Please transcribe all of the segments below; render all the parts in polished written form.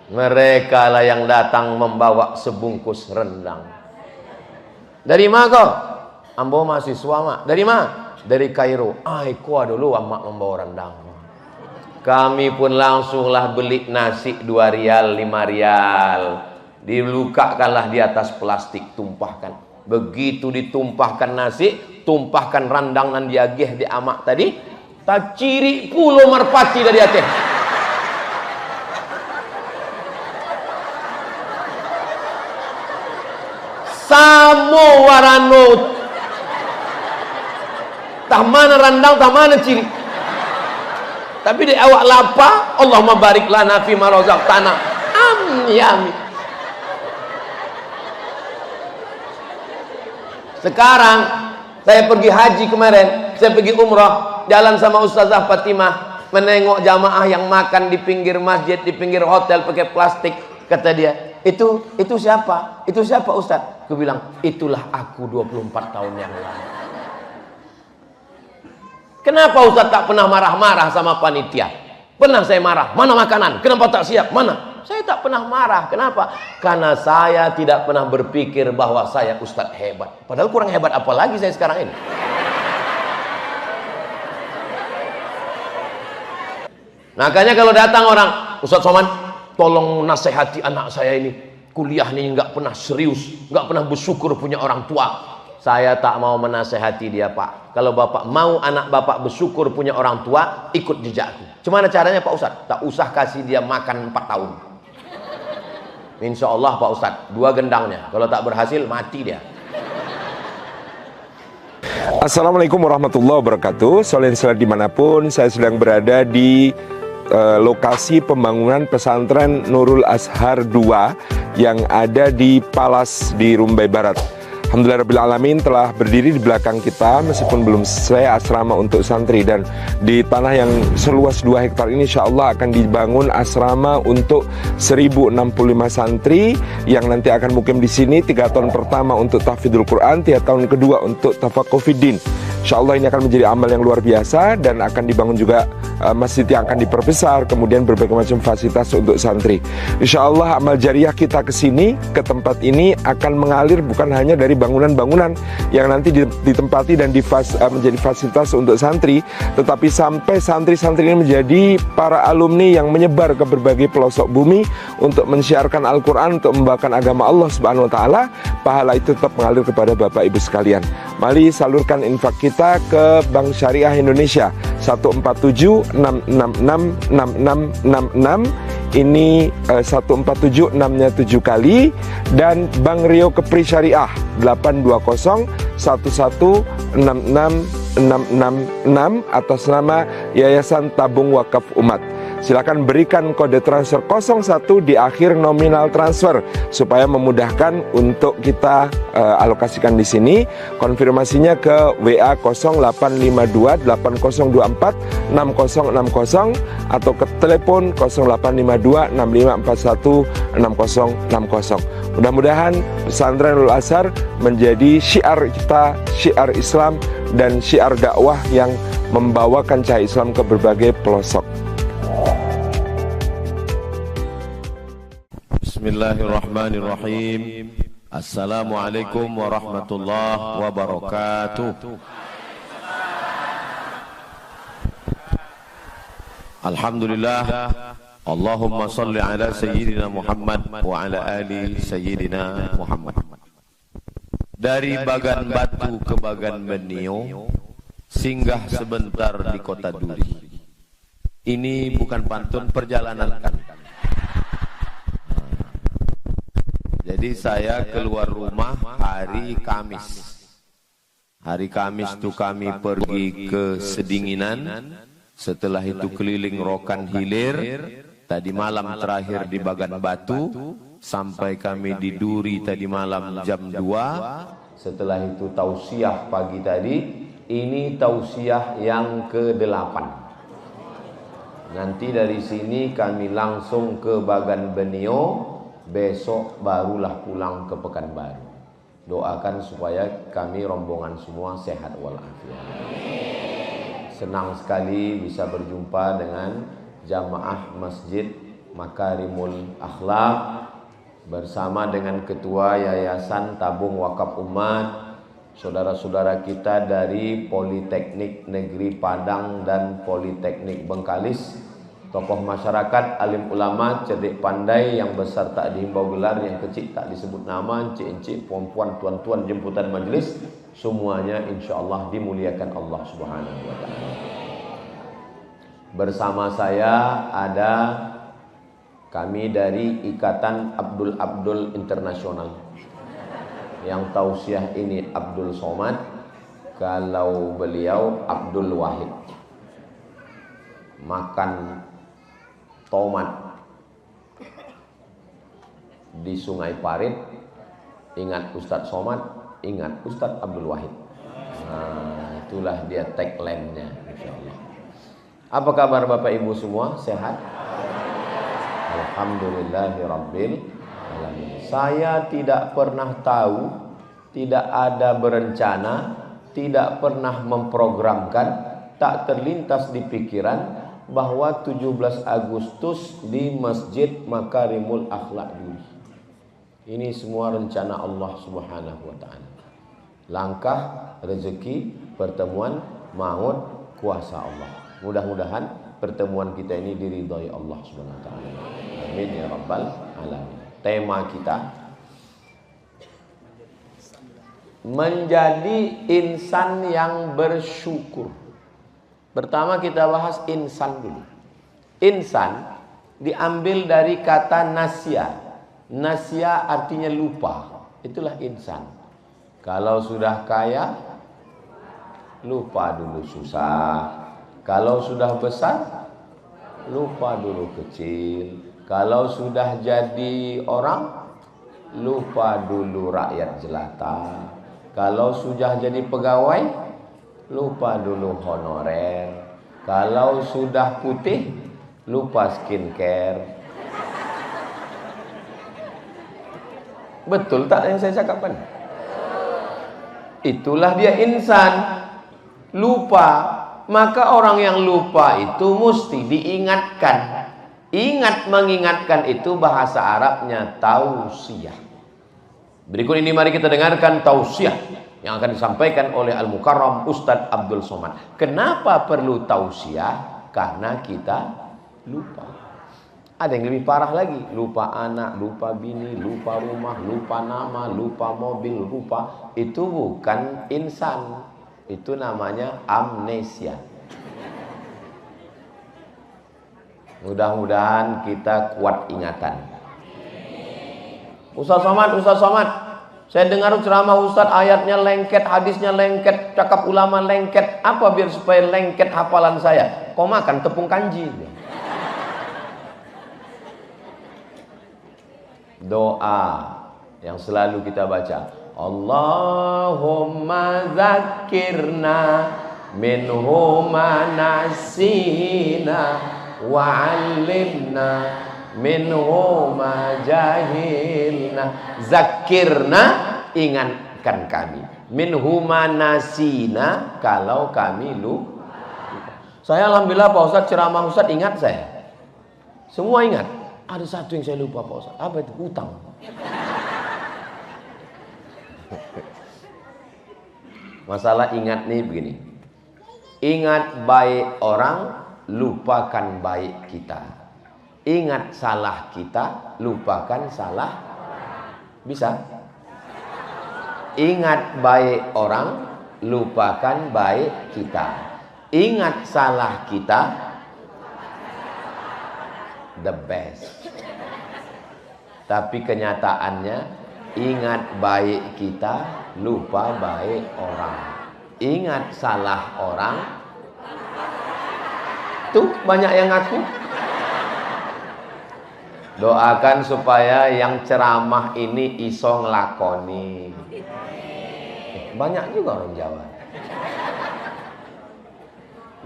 Mereka lah yang datang membawa sebungkus rendang. Dari mana kau? Ambo mahasiswa mak. Dari mana? Dari Kairo. Kau dulu amak membawa rendang. Kami pun langsunglah beli nasi 2 rial, 5 rial. Dilukakanlah di atas plastik, tumpahkan. Begitu ditumpahkan nasi, tumpahkan rendang nan diagih di amak tadi, tak ciri pulau merpati dari Aceh. Samo warano. Tak mana rendang, tak mana ciri. Tapi di awak lapa, Allahumma barik lana fi ma razaqtana. Amin. Sekarang saya pergi haji kemarin, saya pergi umrah, jalan sama Ustazah Fatimah, menengok jamaah yang makan di pinggir masjid, di pinggir hotel pakai plastik. Kata dia, itu siapa? Itu siapa Ustaz? Aku bilang, itulah aku 24 tahun yang lalu. Kenapa Ustaz tak pernah marah-marah sama panitia? Pernah saya marah, mana makanan? Kenapa tak siap? Mana? Saya tak pernah marah. Kenapa? Karena saya tidak pernah berpikir bahwa saya Ustaz hebat. Padahal kurang hebat apa lagi saya sekarang ini. Makanya kalau datang orang, Ustaz Somad, tolong nasihati anak saya ini. Kuliah ini nggak pernah serius, nggak pernah bersyukur punya orang tua. Saya tak mau menasehati dia, Pak. Kalau Bapak mau anak Bapak bersyukur punya orang tua, ikut jejakku. Gimana caranya Pak Ustaz? Tak usah kasih dia makan 4 tahun. Insya Allah Pak Ustaz, 2 gendangnya. Kalau tak berhasil, mati dia. Assalamualaikum warahmatullahi wabarakatuh. Saudara-saudara dimanapun saya sedang berada di lokasi pembangunan pesantren Nurul Azhar 2 yang ada di Palas di Rumbai Barat. Alhamdulillahirrahmanirrahim telah berdiri di belakang kita meskipun belum selesai asrama untuk santri, dan di tanah yang seluas 2 hektar ini insya Allah akan dibangun asrama untuk 1065 santri yang nanti akan mukim di sini 3 tahun pertama untuk tahfidzul Quran, 3 tahun kedua untuk tafaqquh fiddin. Insya Allah ini akan menjadi amal yang luar biasa, dan akan dibangun juga masjid yang akan diperbesar, kemudian berbagai macam fasilitas untuk santri. Insya Allah amal jariah kita ke sini, ke tempat ini akan mengalir bukan hanya dari bangunan-bangunan yang nanti ditempati dan menjadi fasilitas untuk santri, tetapi sampai santri-santri ini menjadi para alumni yang menyebar ke berbagai pelosok bumi untuk mensiarkan Al-Quran, untuk membawakan agama Allah Subhanahu Wa Taala. Pahala itu tetap mengalir kepada Bapak Ibu sekalian. Mari salurkan infak kita ke Bank Syariah Indonesia 147666666. Ini 147 6-nya 7 kali, dan Bank Rio Kepri Syariah 82011666666 atas nama Yayasan Tabung Wakaf Umat. Silakan berikan kode transfer 01 di akhir nominal transfer supaya memudahkan untuk kita alokasikan di sini. Konfirmasinya ke WA 0852 8024 6060 atau ke telepon 0852 6541 6060. Mudah-mudahan pesantren Nurul Azhar menjadi syiar kita, syiar Islam dan syiar dakwah yang membawakan cahaya Islam ke berbagai pelosok. Bismillahirrahmanirrahim. Assalamualaikum warahmatullahi wabarakatuh. Alhamdulillah. Allahumma salli ala Sayyidina Muhammad wa ala ali Sayyidina Muhammad. Dari Bagan Batu ke Bagan Benio, singgah sebentar di kota Duri. Ini bukan pantun, perjalanan kan. Jadi saya keluar rumah hari Kamis. Hari Kamis itu kami pergi ke Sedinginan. Setelah itu keliling Rokan Hilir. Tadi malam terakhir di Bagan Batu. Sampai kami di Duri tadi malam jam 2. Setelah itu tausiah pagi tadi. Ini tausiah yang ke-8. Nanti dari sini kami langsung ke Bagan Benio. Besok barulah pulang ke Pekanbaru. Doakan supaya kami rombongan semua sehat walafiat. Senang sekali bisa berjumpa dengan jamaah Masjid Makarimul Akhlak bersama dengan Ketua Yayasan Tabung Wakaf Umat, saudara-saudara kita dari Politeknik Negeri Padang dan Politeknik Bengkalis, tokoh masyarakat, alim ulama, cerdik pandai, yang besar tak dihimbau gelar, yang kecil tak disebut nama, encik-encik, puan-puan, tuan-tuan, jemputan majelis, semuanya insyaallah dimuliakan Allah Subhanahu wa taala. Bersama saya ada kami dari Ikatan Abdul Internasional. Yang tausiah ini Abdul Somad, kalau beliau Abdul Wahid. Makan tomat di Sungai Parit, ingat Ustadz Somad, ingat Ustadz Abdul Wahid. Nah, itulah dia tagline-nya insyaallah. Apa kabar Bapak Ibu semua? Sehat? Alhamdulillahirabbil alamin. Saya tidak pernah tahu, tidak ada berencana, tidak pernah memprogramkan, tak terlintas di pikiran bahwa 17 Agustus di Masjid Makarimul Akhlak dulu. Ini semua rencana Allah Subhanahu wa taala. Langkah, rezeki, pertemuan, maut, kuasa Allah. Mudah-mudahan pertemuan kita ini diridhai Allah Subhanahu wa taala. Amin ya rabbal alamin. Tema kita menjadi insan yang bersyukur. Pertama kita bahas insan dulu. Insan diambil dari kata nasya. Nasya artinya lupa. Itulah insan. Kalau sudah kaya, lupa dulu susah. Kalau sudah besar, lupa dulu kecil. Kalau sudah jadi orang, lupa dulu rakyat jelata. Kalau sudah jadi pegawai, lupa dulu honorer. Kalau sudah putih, lupa skincare. Betul tak yang saya cakapkan? Itulah dia insan. Lupa. Maka orang yang lupa itu mesti diingatkan. Ingat mengingatkan itu bahasa Arabnya tausiah. Berikut ini mari kita dengarkan tausiah yang akan disampaikan oleh Al-Mukarram Ustadz Abdul Somad. Kenapa perlu tausiah? Karena kita lupa. Ada yang lebih parah lagi. Lupa anak, lupa bini, lupa rumah, lupa nama, lupa mobil, lupa. Itu bukan insan. Itu namanya amnesia. Mudah-mudahan kita kuat ingatan. Ustaz Somad, saya dengar ceramah Ustaz, ayatnya lengket, hadisnya lengket, cakap ulama lengket. Apa biar supaya lengket hafalan saya? Kau makan tepung kanji. Doa yang selalu kita baca, Allahumma zakirna minhu ma nasina wa'allimna minhu ma jahilna. Zakirna, ingatkan kami. Minhu ma nasina, kalau kami lupa. Saya alhamdulillah Pak Ustadz, ceramah Ustadz ingat saya. Semua ingat. Ada satu yang saya lupa Pak Ustadz. Apa itu? Utang. Masalah ingat nih begini. Ingat baik orang, lupakan baik kita. Ingat salah kita, lupakan salah. Bisa? Ingat baik orang, lupakan baik kita. Ingat salah kita, the best. Tapi kenyataannya, ingat baik kita, lupa baik orang. Ingat salah orang, tuh banyak yang ngaku. Doakan supaya yang ceramah ini iso nglakoni. Banyak juga orang Jawa.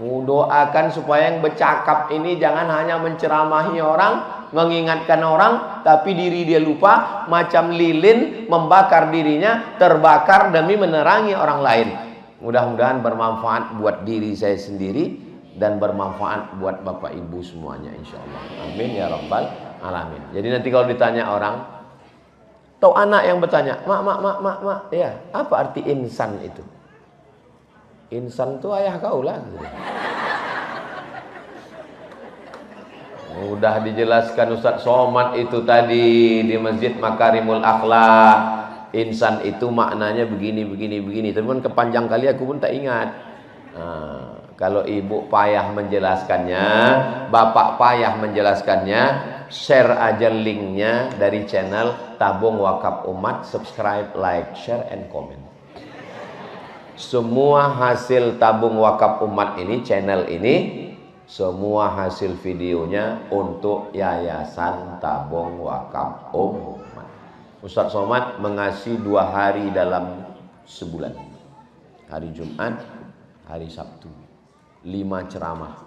Doakan supaya yang bercakap ini jangan hanya menceramahi orang, mengingatkan orang, tapi diri dia lupa, macam lilin membakar dirinya, terbakar demi menerangi orang lain. Mudah-mudahan bermanfaat buat diri saya sendiri, dan bermanfaat buat Bapak Ibu semuanya insyaallah. Amin ya rabbal alamin. Jadi nanti kalau ditanya orang, atau anak yang bertanya, mak, ya, apa arti insan itu? Insan itu ayah kau lah. Gitu. Udah dijelaskan Ustadz Somad itu tadi di Masjid Makarimul Akhlak. Insan itu maknanya begini. Tapi kan kepanjang kali aku pun tak ingat. Nah, kalau ibu payah menjelaskannya, bapak payah menjelaskannya, share aja linknya dari channel Tabung Wakaf Umat, subscribe, like, share, and comment. Semua hasil Tabung Wakaf Umat ini, channel ini, semua hasil videonya untuk Yayasan Tabung Wakaf Umat. Ustadz Somad mengasih 2 hari dalam sebulan. Hari Jumat, hari Sabtu. 5 ceramah.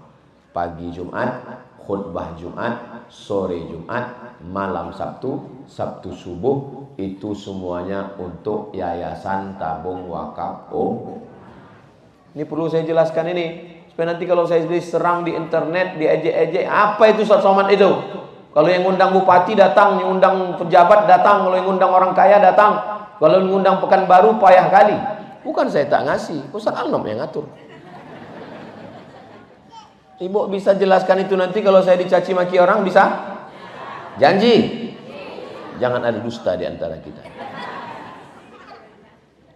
Pagi Jumat, khutbah Jumat, sore Jumat, malam Sabtu, Sabtu subuh. Itu semuanya untuk Yayasan Tabung Wakaf Umat. Ini perlu saya jelaskan ini. Supaya nanti kalau saya diserang di internet, diejek-ejek, apa itu Ustadz Somad itu? Kalau yang ngundang bupati datang, yang ngundang pejabat datang, kalau yang ngundang orang kaya datang, kalau yang ngundang Pekanbaru payah kali. Bukan saya tak ngasih, Ustadz Alnom yang ngatur. Ibu bisa jelaskan itu nanti kalau saya dicaci maki orang, bisa? Janji? Jangan ada dusta di antara kita.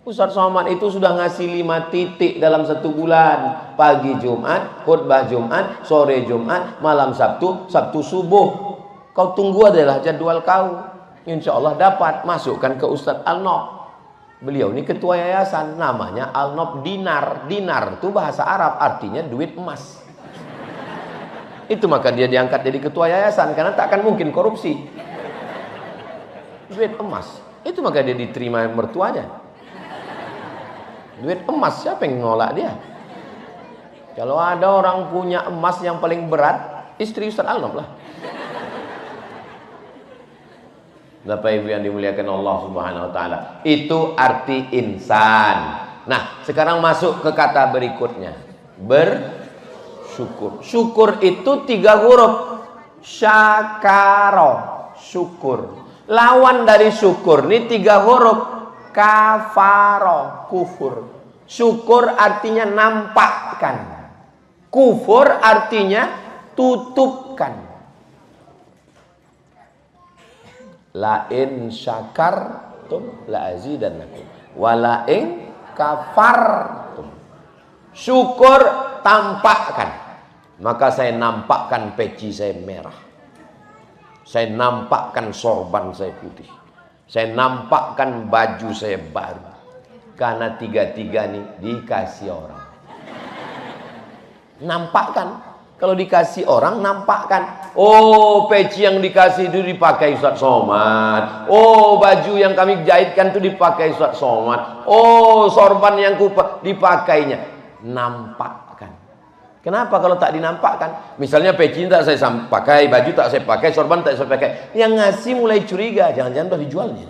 Ustadz Somad itu sudah ngasih 5 titik dalam 1 bulan. Pagi Jumat, khutbah Jumat, sore Jumat, malam Sabtu, Sabtu subuh. Kau tunggu adalah jadwal kau. Insya Allah dapat. Masukkan ke Ustadz Alnob. Beliau ini ketua yayasan. Namanya Alnob Dinar. Dinar itu bahasa Arab. Artinya duit emas. Itu maka dia diangkat jadi ketua yayasan. Karena tak akan mungkin korupsi. Duit emas. Itu maka dia diterima mertuanya. Duit emas, siapa yang nolak dia? Kalau ada orang punya emas yang paling berat, istri Ustadz Alnob lah. Bapak Ibu yang dimuliakan Allah Subhanahu wa taala. Itu arti insan. Nah, sekarang masuk ke kata berikutnya. Bersyukur. Syukur itu 3 huruf. Syakaro, syukur. Lawan dari syukur ini 3 huruf. Kafaro, kufur. Syukur artinya nampakkan. Kufur artinya tutupkan. La in syakartum la azidannakum wa la in kafartum. Syukur tampakkan. Maka saya nampakkan peci saya merah. Saya nampakkan sorban saya putih. Saya nampakkan baju saya baru. Karena 3-3 nih dikasih orang. Nampakkan. Kalau dikasih orang, nampakkan. Oh, peci yang dikasih itu dipakai Ustadz Somad. Oh, baju yang kami jahitkan itu dipakai Ustadz Somad. Oh, sorban yang dipakainya. Nampakkan. Kenapa kalau tak dinampakkan? Misalnya peci tak saya pakai, baju tak saya pakai, sorban tak saya pakai. Yang ngasih mulai curiga. Jangan-jangan udah dijualnya.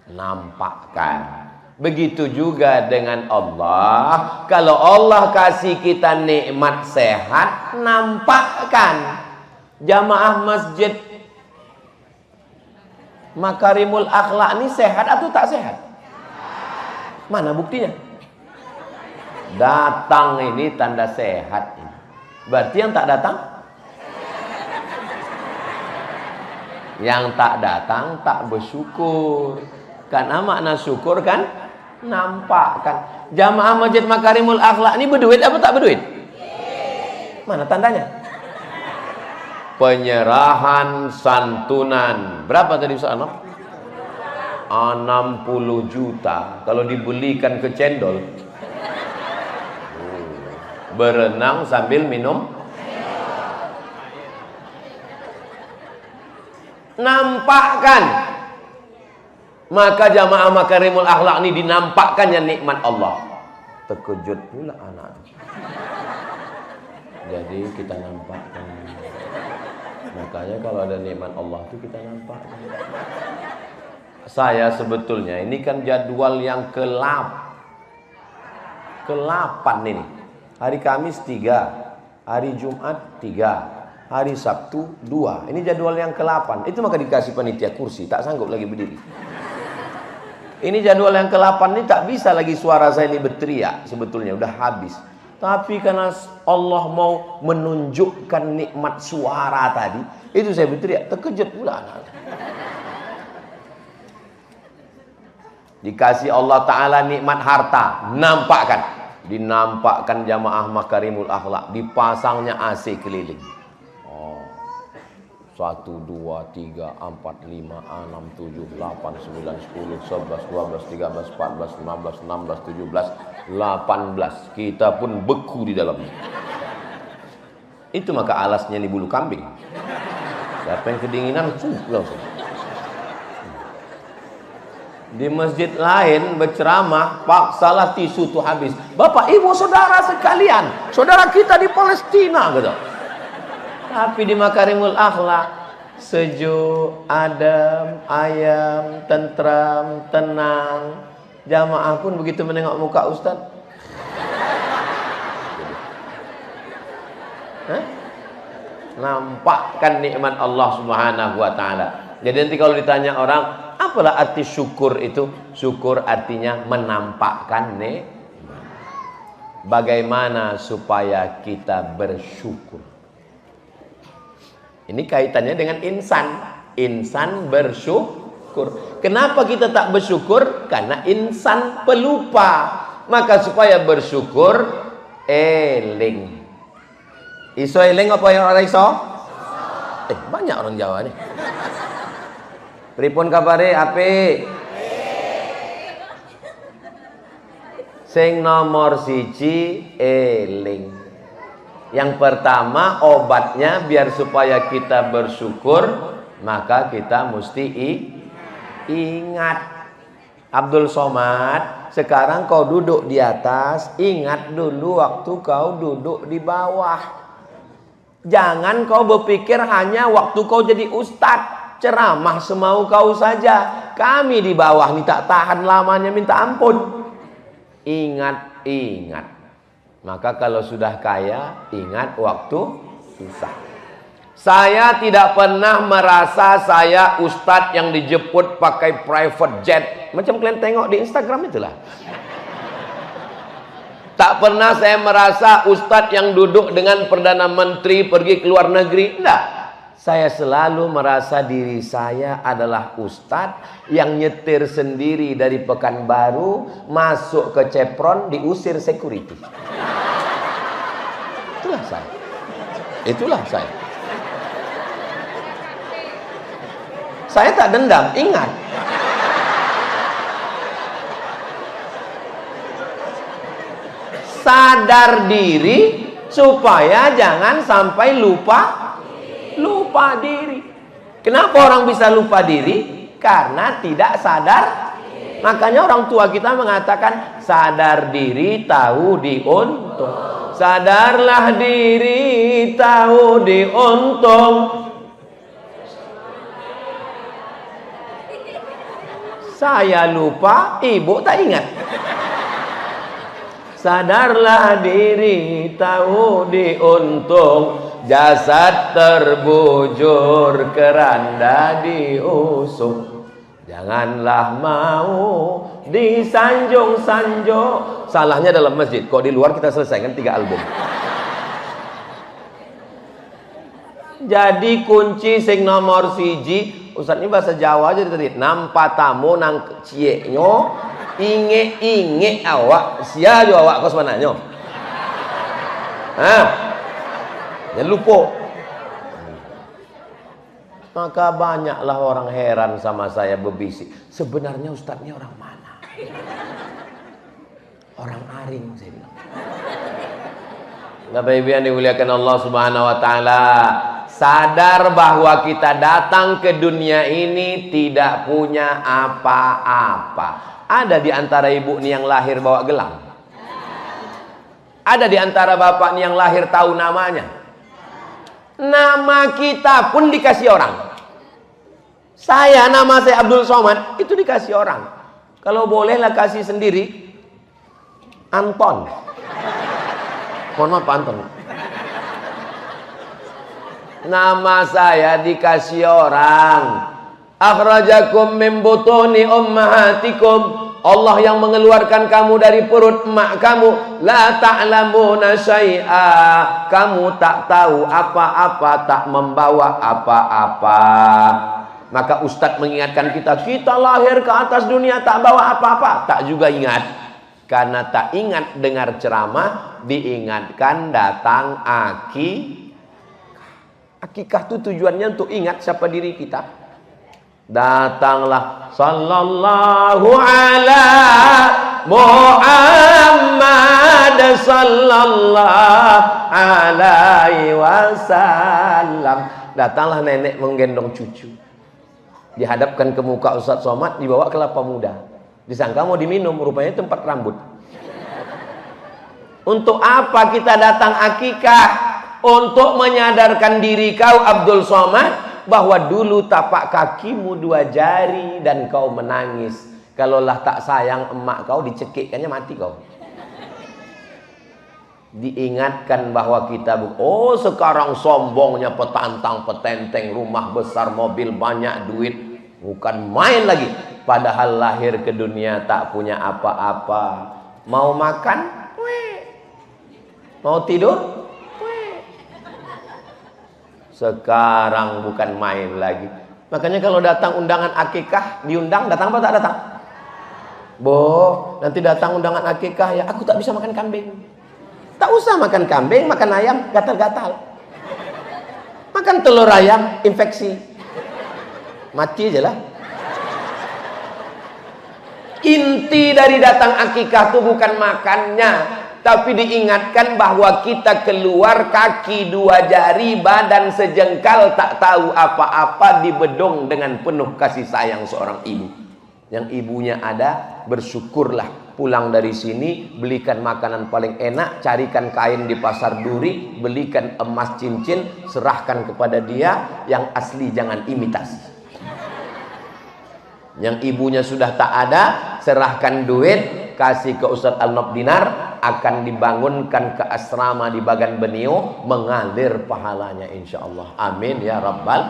Nampakkan. Begitu juga dengan Allah. Kalau Allah kasih kita nikmat sehat, nampakkan. Jamaah masjid Makarimul Akhlak ini sehat atau tak sehat? Mana buktinya? Datang ini tanda sehat. Berarti yang tak datang? Yang tak datang tak bersyukur. Karena makna syukur kan nampakkan. Jamaah Masjid Makarimul Akhlak ini berduit apa tak berduit? Mana tandanya? Penyerahan santunan. Berapa tadi Ustaz Anwar? 60 juta. Kalau dibelikan ke cendol. Berenang sambil minum. Nampakkan. Maka jamaah Makarimul Akhlak ini dinampakkannya nikmat Allah. Terkejut pula anak. Jadi kita nampakkan. Makanya kalau ada nikmat Allah itu kita nampakkan. Saya sebetulnya ini kan jadwal yang ke-8 ini. hari Kamis 3, hari Jumat 3, hari Sabtu 2. Ini jadwal yang ke-8. Itu maka dikasih panitia kursi, tak sanggup lagi berdiri. Ini jadwal yang ke-8 ini tak bisa lagi suara saya ini berteriak, sebetulnya udah habis. Tapi karena Allah mau menunjukkan nikmat suara tadi, itu saya berteriak, terkejut pula anak. Dikasih Allah Ta'ala nikmat harta, nampakkan. Dinampakkan jamaah makarimul akhlak, dipasangnya AC keliling. 1, 2, 3, 4, 5, 6, 7, 8, 9, 10, 11, 12, 13, 14, 15, 16, 17, 18. Kita pun beku di dalamnya. Itu maka alasnya ini bulu kambing. Siapa yang kedinginan, langsung. Di masjid lain berceramah, paksalah tisu itu habis. Bapak, ibu, saudara sekalian, saudara kita di Palestina, gitu. Tapi di makarimul akhlak, sejuk, adem, ayam, tentram, tenang. Jamaah pun begitu menengok muka Ustaz. Nampakkan nikmat Allah Subhanahu wa Ta'ala. Jadi nanti kalau ditanya orang, apalah arti syukur itu? Syukur artinya menampakkan nikmat. Bagaimana supaya kita bersyukur? Ini kaitannya dengan insan. Insan bersyukur. Kenapa kita tak bersyukur? Karena insan pelupa. Maka supaya bersyukur, eling. Iso eling apa yang orang iso? Banyak orang Jawa nih. Pripun kabare ape? Sing nomor 1 eling. Yang pertama obatnya biar supaya kita bersyukur, maka kita mesti ingat. Abdul Somad, sekarang kau duduk di atas, ingat dulu waktu kau duduk di bawah. Jangan kau berpikir hanya waktu kau jadi ustadz, ceramah semau kau saja. Kami di bawah nih tak tahan lamanya, minta ampun. Ingat. Maka kalau sudah kaya, ingat waktu susah. Saya tidak pernah merasa saya ustadz yang dijemput pakai private jet. Macam kalian tengok di Instagram itulah. Tak pernah saya merasa ustadz yang duduk dengan Perdana Menteri pergi ke luar negeri. Tidak. Saya selalu merasa diri saya adalah ustadz yang nyetir sendiri dari Pekanbaru, masuk ke Chevron, diusir security. Itulah saya. Saya tak dendam, ingat. Sadar diri supaya jangan sampai lupa diri. Kenapa orang bisa lupa diri? Karena tidak sadar. Makanya orang tua kita mengatakan sadar diri tahu diuntung. Sadarlah diri tahu diuntung. Saya lupa, ibu tak ingat. Sadarlah diri tahu diuntung. Jasad terbujur keranda diusung. Janganlah mau disanjung-sanjung. Salahnya dalam masjid. Kok di luar kita selesaikan 3 album. Jadi kunci sing nomor 1, Ustaz ini bahasa Jawa aja tadi. Nampak tamu nang cieknyo, inge awak, sia jo awak kos mananyo. Jangan lupa. Maka banyaklah orang heran sama saya berbisik. Sebenarnya ustadznya orang mana? Orang Aring, saya bilang. Bapak Ibu yang dimuliakan Allah Subhanahu wa Ta'ala, sadar bahwa kita datang ke dunia ini tidak punya apa-apa. Ada di antara ibu nih yang lahir bawa gelang? Ada di antara bapak nih yang lahir tahu namanya? Nama kita pun dikasih orang. Nama saya Abdul Somad, itu dikasih orang. Kalau bolehlah kasih sendiri, Anton. Mohon maaf Pak Anton. Nama saya dikasih orang. Akhrajakum min butuni ummahatikum. Allah yang mengeluarkan kamu dari perut emak kamu. La ta'lamuna syai'a. Kamu tak tahu apa-apa, tak membawa apa-apa. Maka Ustadz mengingatkan kita lahir ke atas dunia tak bawa apa-apa. Tak juga ingat. Karena tak ingat dengar ceramah, diingatkan datang akikah itu tujuannya untuk ingat siapa diri kita. Datanglah sallallahu ala Muhammad sallallahu alaihi wasallam. Datanglah nenek menggendong cucu. Dihadapkan ke muka Ustadz Somad, dibawa kelapa muda. Disangka mau diminum, rupanya tempat rambut. Untuk apa kita datang akikah? Untuk menyadarkan diri kau Abdul Somad bahwa dulu tapak kakimu 2 jari dan kau menangis. Kalaulah tak sayang emak kau, dicekikkannya mati kau. Diingatkan bahwa kita sekarang sombongnya petantang petenteng, rumah besar, mobil banyak, duit, bukan main lagi. Padahal lahir ke dunia tak punya apa-apa. Mau makan? Mau tidur? Sekarang bukan main lagi. Makanya kalau datang undangan akikah, diundang, datang apa tak datang? Nanti datang undangan akikah ya, aku tak bisa makan kambing. Tak usah makan kambing, makan ayam, gatal-gatal. Makan telur ayam, infeksi. Mati aja lah. Inti dari datang akikah itu bukan makannya, tapi diingatkan bahwa kita keluar kaki 2 jari, badan sejengkal, tak tahu apa-apa, dibedong dengan penuh kasih sayang seorang ibu. Yang ibunya ada, bersyukurlah. Pulang dari sini, belikan makanan paling enak, carikan kain di pasar duri, belikan emas cincin, serahkan kepada dia. Yang asli jangan imitasi. Yang ibunya sudah tak ada, serahkan duit, kasih ke Ustadz Al-Nob Dinar, akan dibangunkan ke asrama di Bagan Benio, mengalir pahalanya insya Allah. Amin ya Rabbal.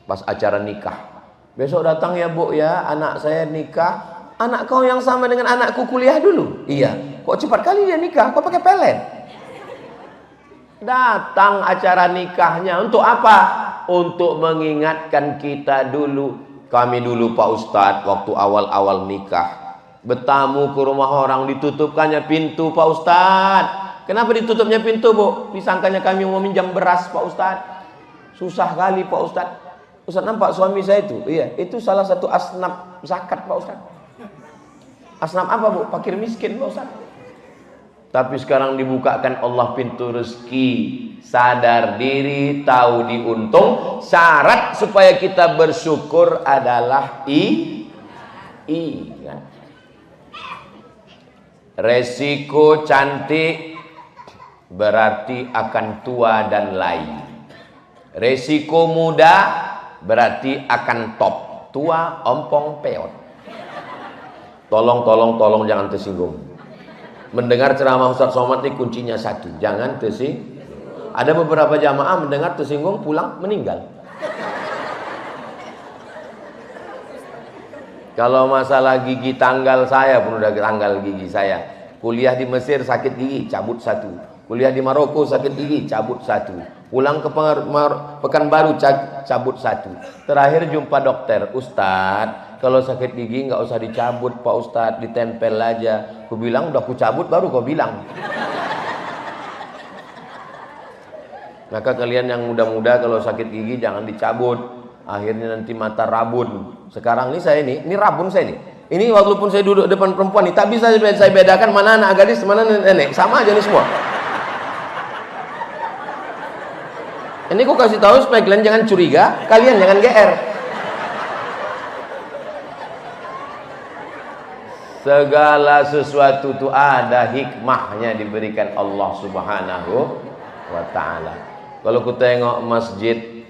Pas acara nikah, besok datang ya Bu ya, anak saya nikah. Anak kau yang sama dengan anakku kuliah dulu. Iya. Kok cepat kali dia nikah? Kok pakai pelet? Datang acara nikahnya untuk apa? Untuk mengingatkan kita dulu. Kami dulu Pak Ustadz, waktu awal-awal nikah, bertamu ke rumah orang, ditutupkannya pintu Pak Ustadz. Kenapa ditutupnya pintu Bu? Disangkanya kami mau minjam beras Pak Ustadz. Susah kali Pak Ustadz. Ustadz nampak suami saya itu? Iya, itu salah satu asnaf zakat Pak Ustadz. Asnaf apa Bu? Fakir miskin Pak Ustadz. Tapi sekarang dibukakan Allah pintu rezeki. Sadar diri, tahu diuntung. Syarat supaya kita bersyukur adalah kan? Resiko cantik berarti akan tua dan lain. Resiko muda berarti akan top. Tua, ompong, peot. Tolong jangan tersinggung. Mendengar ceramah Ustadz Somad ini kuncinya satu, jangan tersinggung. Ada beberapa jamaah mendengar tersinggung pulang meninggal. Kalau masalah gigi tanggal saya pun udah tanggal gigi saya. Kuliah di Mesir sakit gigi, cabut 1. Kuliah di Maroko sakit gigi, cabut 1. Pulang ke Pekanbaru cabut 1. Terakhir jumpa dokter, Ustadz, kalau sakit gigi nggak usah dicabut Pak Ustadz, ditempel aja. Aku bilang udah aku cabut baru kau bilang. Maka kalian yang muda-muda kalau sakit gigi jangan dicabut. Akhirnya nanti mata rabun. Sekarang ini saya ini rabun saya ini. Ini walaupun saya duduk depan perempuan ini, tak bisa saya bedakan mana anak gadis, mana nenek. Sama aja nih semua. Ini aku kasih tahu supaya kalian jangan curiga, kalian jangan GR. Segala sesuatu itu ada hikmahnya diberikan Allah Subhanahu wa ta'ala. Kalau ku tengok masjid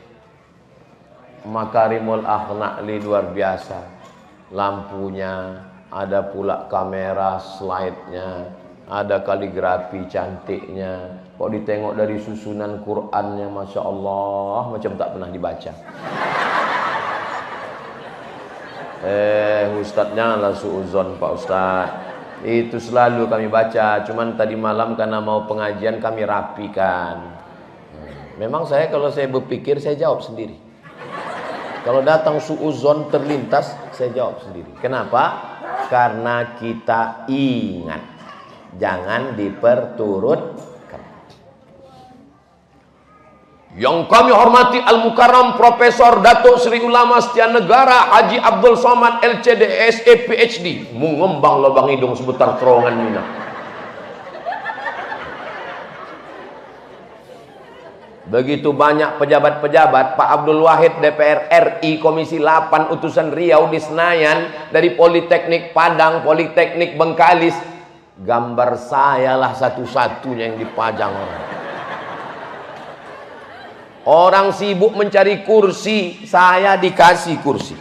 Makarimul Akhlak luar biasa. Lampunya, ada pula kamera slide-nya, Ada kaligrafi cantiknya. Kok ditengok dari susunan Qur'annya, Masya Allah, macam tak pernah dibaca. Ustadz janganlah suuzon Pak Ustadz. Itu selalu kami baca. Cuman tadi malam karena mau pengajian kami rapikan. Memang saya kalau saya berpikir saya jawab sendiri. Kalau datang suuzon terlintas saya jawab sendiri. Kenapa? Karena kita ingat, jangan diperturutkan. Yang kami hormati Al-Mukarram Profesor Datuk Seri Ulama Setia Negara Haji Abdul Somad LCD SE PhD, mengembang lubang hidung seputar terowongan Mina. Begitu banyak pejabat-pejabat, Pak Abdul Wahid DPR RI Komisi 8 Utusan Riau di Senayan, dari Politeknik Padang, Politeknik Bengkalis, gambar saya lah satu-satunya yang dipajang orang. Orang sibuk mencari kursi, saya dikasih kursi.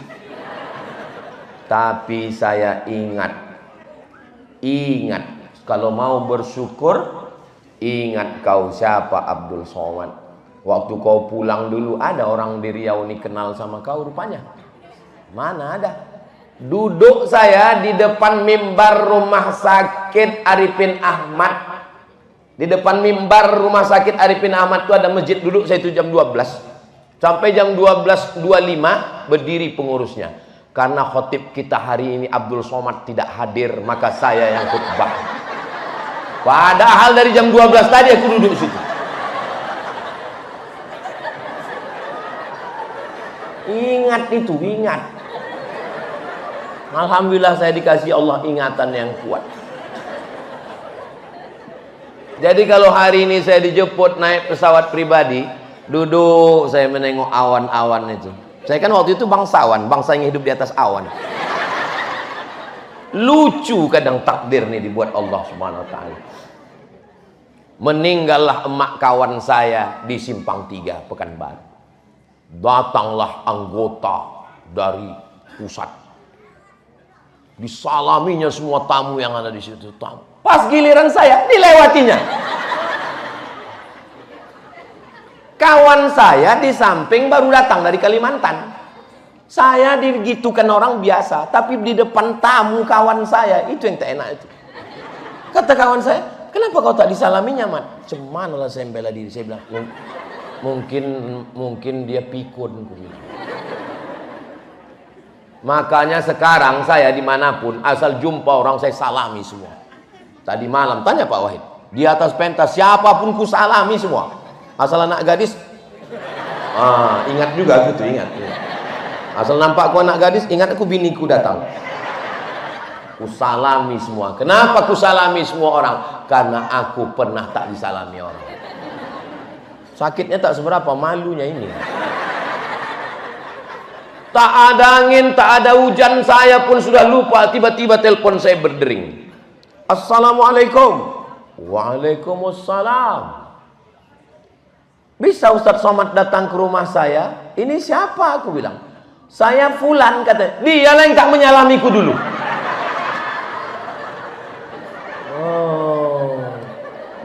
Tapi saya ingat, kalau mau bersyukur, ingat kau siapa Abdul Somad. Waktu kau pulang dulu ada orang di Riau ini kenal sama kau rupanya. Mana ada? Duduk saya di depan mimbar rumah sakit Arifin Ahmad. Di depan mimbar rumah sakit Arifin Ahmad itu ada masjid, duduk saya itu jam 12. Sampai jam 12.25 berdiri pengurusnya. Karena khotib kita hari ini Abdul Somad tidak hadir, maka saya yang khutbah. Padahal dari jam 12 tadi aku duduk situ. Ingat itu, ingat. Alhamdulillah saya dikasih Allah ingatan yang kuat. Jadi kalau hari ini saya dijemput naik pesawat pribadi, duduk saya menengok awan-awan itu. Saya kan waktu itu bangsawan, bangsa yang hidup di atas awan. Lucu kadang takdir nih dibuat Allah Subhanahu wa taala. Meninggallah emak kawan saya di Simpang 3 Pekanbaru. Datanglah anggota dari pusat. Disalaminya semua tamu yang ada di situ. Pas giliran saya, dilewatinya. Kawan saya di samping baru datang dari Kalimantan. Saya digitukan orang biasa, tapi di depan tamu kawan saya, itu yang tak enak itu. Kata kawan saya, kenapa kau tak disalaminya, Mat? Cuman lah saya bela diri. Saya bilang, mungkin dia pikun. Makanya sekarang saya dimanapun asal jumpa orang saya salami semua. Tadi malam tanya Pak Wahid, di atas pentas siapapun ku salami semua, asal anak gadis. Ingat juga gitu, ingat. Asal nampak ku anak gadis, ingat aku biniku datang. Ku salami semua. Kenapa ku salami semua orang? Karena aku pernah tak disalami orang. Sakitnya tak seberapa, malunya ini. Tak ada angin, tak ada hujan, saya pun sudah lupa. Tiba-tiba telepon saya berdering. Assalamualaikum. Waalaikumsalam. Bisa Ustadz Somad datang ke rumah saya? Ini siapa? Aku bilang. Saya Fulan, kata. Dialah yang tak menyalamiku dulu.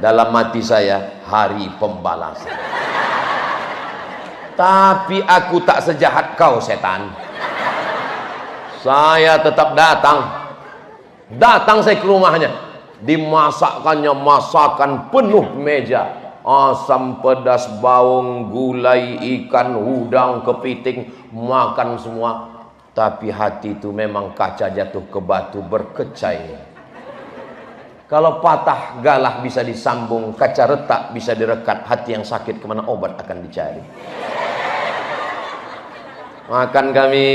Dalam mati saya, hari pembalasan. Tapi aku tak sejahat kau, setan. Saya tetap datang. Datang saya ke rumahnya. Dimasakkannya masakan penuh meja. Asam pedas, bawang, gulai, ikan, udang, kepiting. Makan semua. Tapi hati itu memang kaca jatuh ke batu berkecai. Kalau patah galah bisa disambung, kaca retak bisa direkat, hati yang sakit kemana obat akan dicari. Makan kami,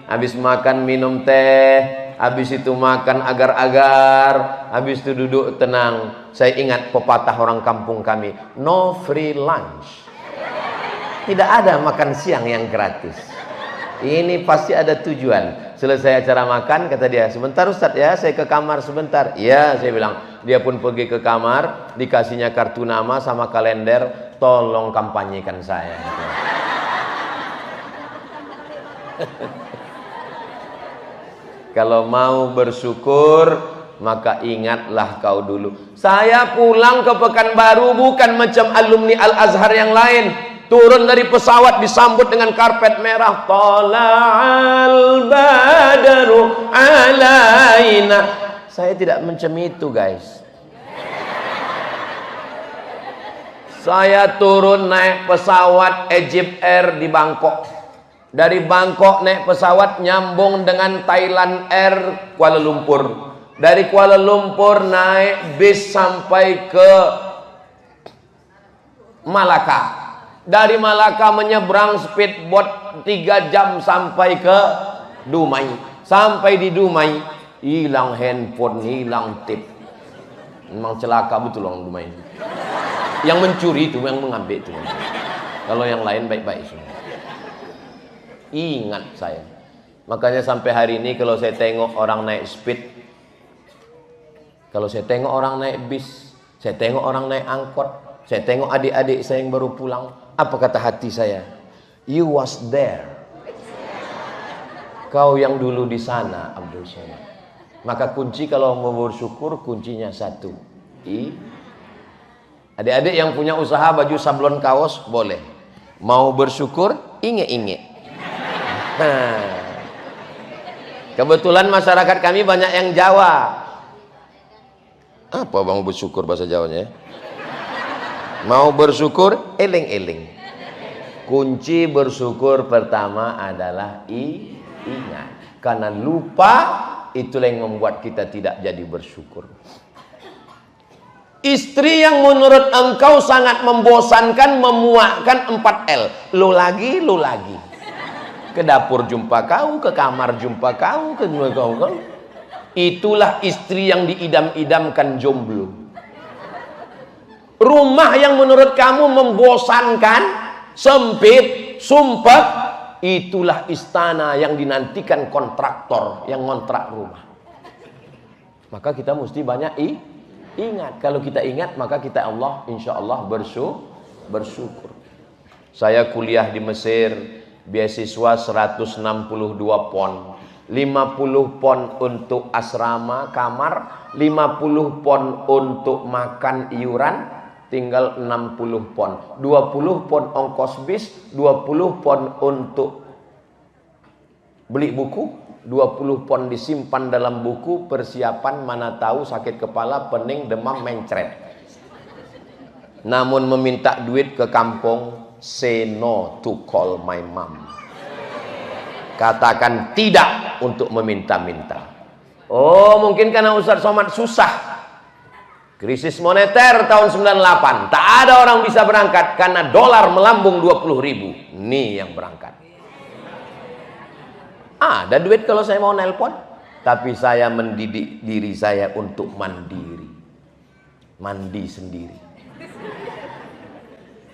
habis makan minum teh, habis itu makan agar-agar, habis itu duduk tenang. Saya ingat pepatah orang kampung kami, no free lunch. Tidak ada makan siang yang gratis. Ini pasti ada tujuan. Selesai acara makan, kata dia, sebentar Ustadz ya, saya ke kamar sebentar. Iya, saya bilang. Dia pun pergi ke kamar, dikasihnya kartu nama sama kalender, tolong kampanyekan saya. Kalau mau bersyukur, maka ingatlah kau dulu. Saya pulang ke Pekanbaru bukan macam alumni Al-Azhar yang lain. Turun dari pesawat disambut dengan karpet merah. Tala'al badaru alaina. Saya tidak macam itu, guys. Saya turun naik pesawat Egypt Air di Bangkok. Dari Bangkok naik pesawat nyambung dengan Thailand Air Kuala Lumpur. Dari Kuala Lumpur naik bis sampai ke Malaka. Dari Malaka menyeberang speedboat 3 jam sampai ke Dumai. Sampai di Dumai hilang handphone, hilang tip. Memang celaka betul orang Dumai. Yang mencuri itu, yang mengambil itu. Kalau yang lain baik-baik semua. Ingat saya. Makanya sampai hari ini kalau saya tengok orang naik speed, kalau saya tengok orang naik bis, saya tengok orang naik angkot, saya tengok adik-adik saya yang baru pulang, apa kata hati saya? You was there. Kau yang dulu di sana, Abdul Somad. Maka kunci kalau mau bersyukur, kuncinya satu. Adik-adik yang punya usaha baju sablon kaos boleh. Mau bersyukur, inge-inge. Kebetulan masyarakat kami banyak yang Jawa. Apa mau bersyukur bahasa Jawanya? Mau bersyukur, eling-eling. Kunci bersyukur pertama adalah ingat. Karena lupa, itulah yang membuat kita tidak jadi bersyukur. Istri yang menurut engkau sangat membosankan, memuakkan 4L. Lu lagi, lu lagi. Ke dapur jumpa kau, ke kamar jumpa kau, ke kau. Itulah istri yang diidam-idamkan jomblo. Rumah yang menurut kamu membosankan, sempit, sumpek, itulah istana yang dinantikan kontraktor yang ngontrak rumah. Maka kita mesti banyak ingat. Kalau kita ingat, maka kita insya Allah bersyukur. Saya kuliah di Mesir, beasiswa 162 pon. 50 pon untuk asrama kamar, 50 pon untuk makan iuran, tinggal 60 pon. 20 pon ongkos bis, 20 pon untuk beli buku, 20 pon disimpan dalam buku, persiapan mana tahu sakit kepala, pening, demam, mencret. Namun meminta duit ke kampung, say no to call my mom. Katakan tidak untuk meminta-minta. Oh, mungkin karena Ustaz Somad susah. Krisis moneter tahun 98. Tak ada orang bisa berangkat karena dolar melambung 20.000. Nih yang berangkat. Ada duit kalau saya mau nelpon. Tapi saya mendidik diri saya untuk mandiri. Mandi sendiri.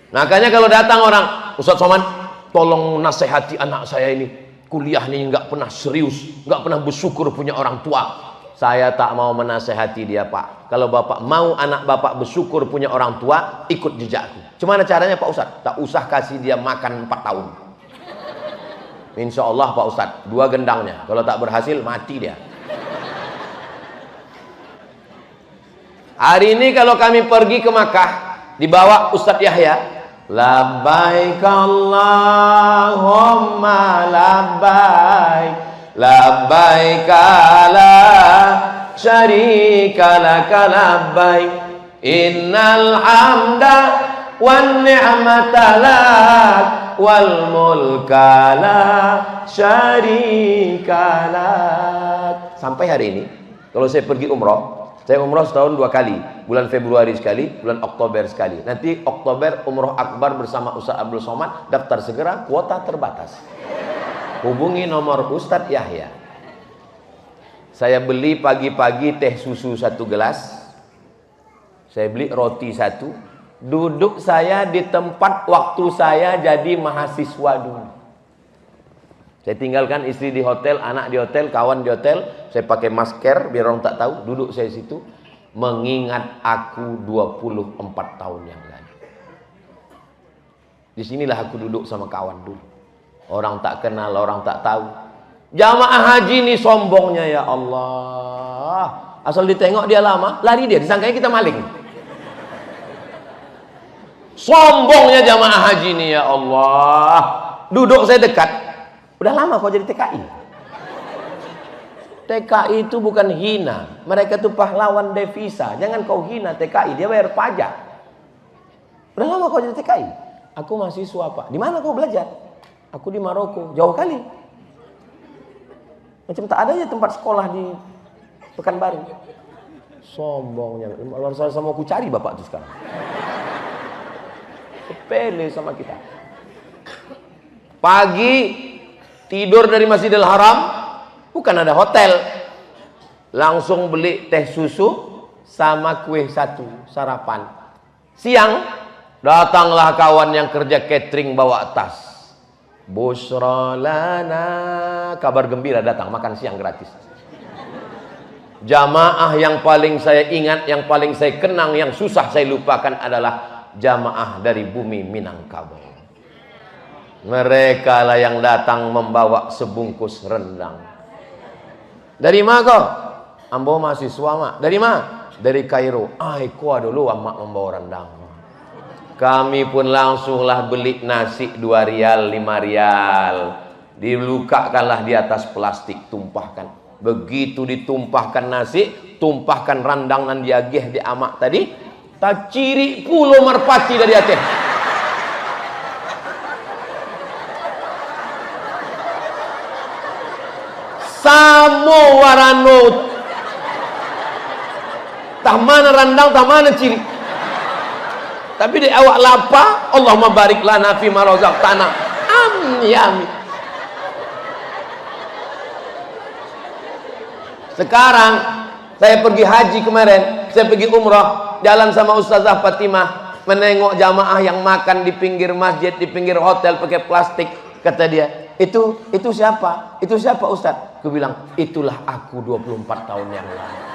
Makanya kalau datang orang, Ustaz Somad, tolong nasihati anak saya ini. Kuliah ini nggak pernah serius, nggak pernah bersyukur punya orang tua. Saya tak mau menasehati dia, Pak. Kalau Bapak mau anak Bapak bersyukur punya orang tua, ikut jejakku. Gimana caranya, Pak Ustadz? Tak usah kasih dia makan 4 tahun. Insya Allah, Pak Ustadz, 2 gendangnya. Kalau tak berhasil, mati dia. Hari ini kalau kami pergi ke Makkah, dibawa Ustadz Yahya. Labbaik Allahumma labbaik, labbaik la syarika laka labbaik, innal hamda wan ni'mata lak wal mulka la syarika lak. Sampai hari ini kalau saya pergi umroh, saya umroh setahun 2 kali, bulan Februari sekali, bulan Oktober sekali. Nanti Oktober umroh akbar bersama Ustaz Abdul Somad, daftar segera, kuota terbatas. Hubungi nomor Ustadz Yahya. Saya beli pagi-pagi teh susu 1 gelas, saya beli roti 1, duduk saya di tempat waktu saya jadi mahasiswa dulu. Saya tinggalkan istri di hotel, anak di hotel, kawan di hotel. Saya pakai masker biar orang tak tahu. Duduk saya situ mengingat aku 24 tahun yang lalu. Disinilah aku duduk sama kawan dulu. Orang tak kenal, orang tak tahu. Jamaah haji ini sombongnya, ya Allah. Asal ditengok dia lama, lari dia, disangkanya kita maling. Sombongnya jamaah haji ini, ya Allah. Duduk saya dekat. Udah lama kau jadi TKI. TKI itu bukan hina. Mereka itu pahlawan devisa. Jangan kau hina TKI, dia bayar pajak. Udah lama kau jadi TKI. Aku mahasiswa, Pak. Di mana kau belajar? Aku di Maroko. Jauh kali. Macam tak ada aja tempat sekolah di Pekanbaru. Sombongnya. Kalau saya mau aku cari bapak itu sekarang. Sepele sama kita. Pagi tidur dari Masjidil Haram, bukan ada hotel. Langsung beli teh susu sama kue satu sarapan. Siang datanglah kawan yang kerja catering bawa tas. Busra lana, kabar gembira datang, makan siang gratis. Jamaah yang paling saya ingat, yang paling saya kenang, yang susah saya lupakan adalah jamaah dari bumi Minangkabau. Mereka lah yang datang membawa sebungkus rendang. Dari mana kau? Ambo mahasiswa, mak. Dari mana? Dari Kairo. Kau dulu mak membawa rendang. Kami pun langsunglah beli nasi 2 rial, 5 rial. Dilukakanlah di atas plastik, tumpahkan. Begitu ditumpahkan nasi, tumpahkan rendang nan diagih di amak tadi, tak ciri pulau merpati dari atas. Samo warano. Tak mana rendang, tak mana ciri. Tapi di awak lapa, Allahumma barik lana fi ma razaqtana. Amin ya amin. Sekarang saya pergi haji kemarin, saya pergi umrah, jalan sama Ustazah Fatimah, menengok jamaah yang makan di pinggir masjid, di pinggir hotel pakai plastik. Kata dia, itu siapa? Itu siapa Ustaz? Aku bilang, itulah aku 24 tahun yang lalu.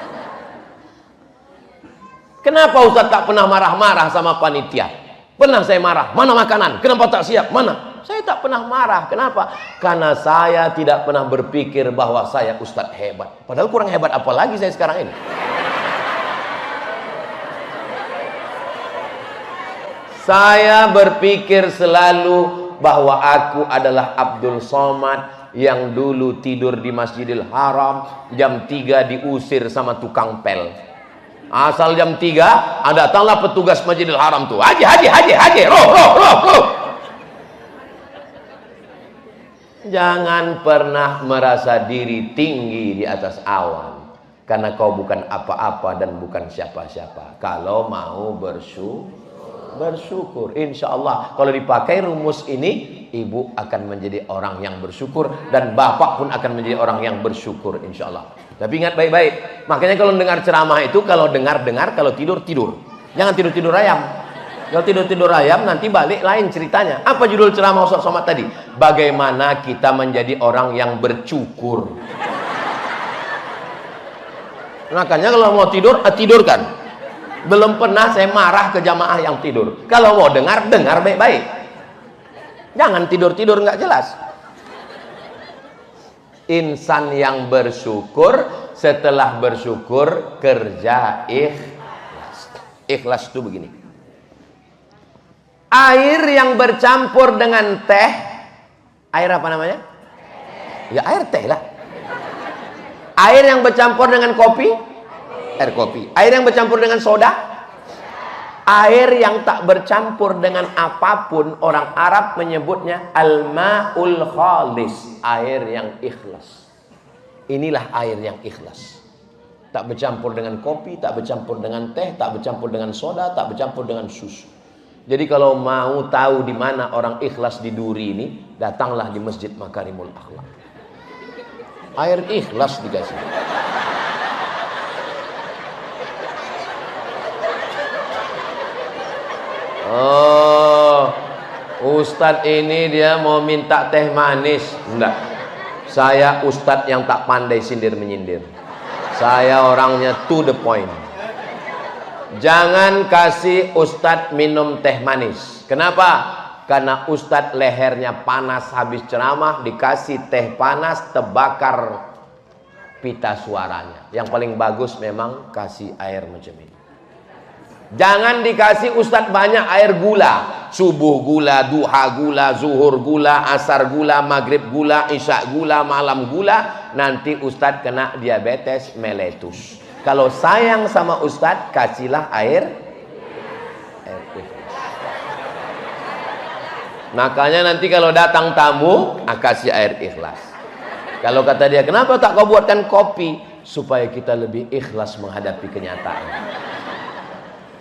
Kenapa Ustaz tak pernah marah-marah sama panitia? Pernah saya marah, mana makanan? Kenapa tak siap? Mana? Saya tak pernah marah. Kenapa? Karena saya tidak pernah berpikir bahwa saya Ustaz hebat. Padahal kurang hebat apa lagi saya sekarang ini. Saya berpikir selalu bahwa aku adalah Abdul Somad yang dulu tidur di Masjidil Haram, jam 3 diusir sama tukang pel. Asal jam 3 datanglah petugas Masjidil Haram tuh. Haji, roh. Jangan pernah merasa diri tinggi di atas awan, karena kau bukan apa-apa dan bukan siapa-siapa. Kalau mau bersyukur, insya Allah kalau dipakai rumus ini, ibu akan menjadi orang yang bersyukur dan bapak pun akan menjadi orang yang bersyukur, insya Allah. Tapi ingat baik-baik, makanya kalau dengar ceramah itu, kalau dengar, kalau tidur, jangan tidur ayam. Kalau tidur ayam nanti balik lain ceritanya. Apa judul ceramah Ustaz Somad tadi? Bagaimana kita menjadi orang yang bersyukur. Makanya kalau mau tidur, tidurkan. Belum pernah saya marah ke jamaah yang tidur. Kalau mau dengar baik-baik. Jangan tidur nggak jelas. Insan yang bersyukur, setelah bersyukur kerja ikhlas. Ikhlas itu begini. Air yang bercampur dengan teh, air apa namanya? Ya air teh lah. Air yang bercampur dengan kopi, air kopi. Air yang bercampur dengan soda, air yang tak bercampur dengan apapun, orang Arab menyebutnya al-ma'ul khalis, air yang ikhlas. Inilah air yang ikhlas. Tak bercampur dengan kopi, tak bercampur dengan teh, tak bercampur dengan soda, tak bercampur dengan susu. Jadi kalau mau tahu di mana orang ikhlas di Duri ini, datanglah di Masjid Makarimul Akhlak. Air ikhlas dikasih. Oh, Ustadz ini dia mau minta teh manis. Enggak. Saya Ustadz yang tak pandai sindir-menyindir. Saya orangnya to the point. Jangan kasih Ustadz minum teh manis. Kenapa? Karena Ustadz lehernya panas habis ceramah, dikasih teh panas, terbakar pita suaranya. Yang paling bagus memang kasih air macam ini. Jangan dikasih Ustadz banyak air gula. Subuh gula, duha gula, zuhur gula, asar gula, maghrib gula, isya gula, malam gula. Nanti Ustadz kena diabetes meletus. Kalau sayang sama Ustadz, kasihlah air ikhlas. Makanya nanti kalau datang tamu, kasih air ikhlas. Kalau kata dia, kenapa tak kau buatkan kopi? Supaya kita lebih ikhlas menghadapi kenyataan.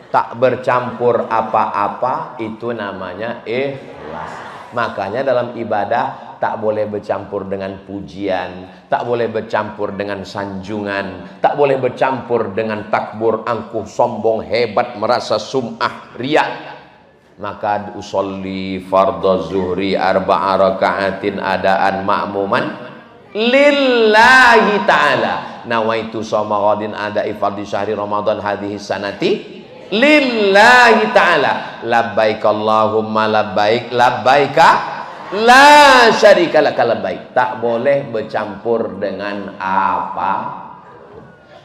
Tak bercampur apa-apa, itu namanya ikhlas. Makanya dalam ibadah tak boleh bercampur dengan pujian, tak boleh bercampur dengan sanjungan, tak boleh bercampur dengan takbur, angkuh, sombong, hebat, merasa sum'ah, riya. Maka usolli fardhu zuhri arba'a raka'atin adaan ma'muman lillahi ta'ala. Nawaitu shoma ghadin ada'i fardhi syahri ramadan hadhihi sanati lillahi ta'ala. Labbaik Allahumma labbaik, labbaika la syarika laka labbaik. Tak boleh bercampur dengan apa.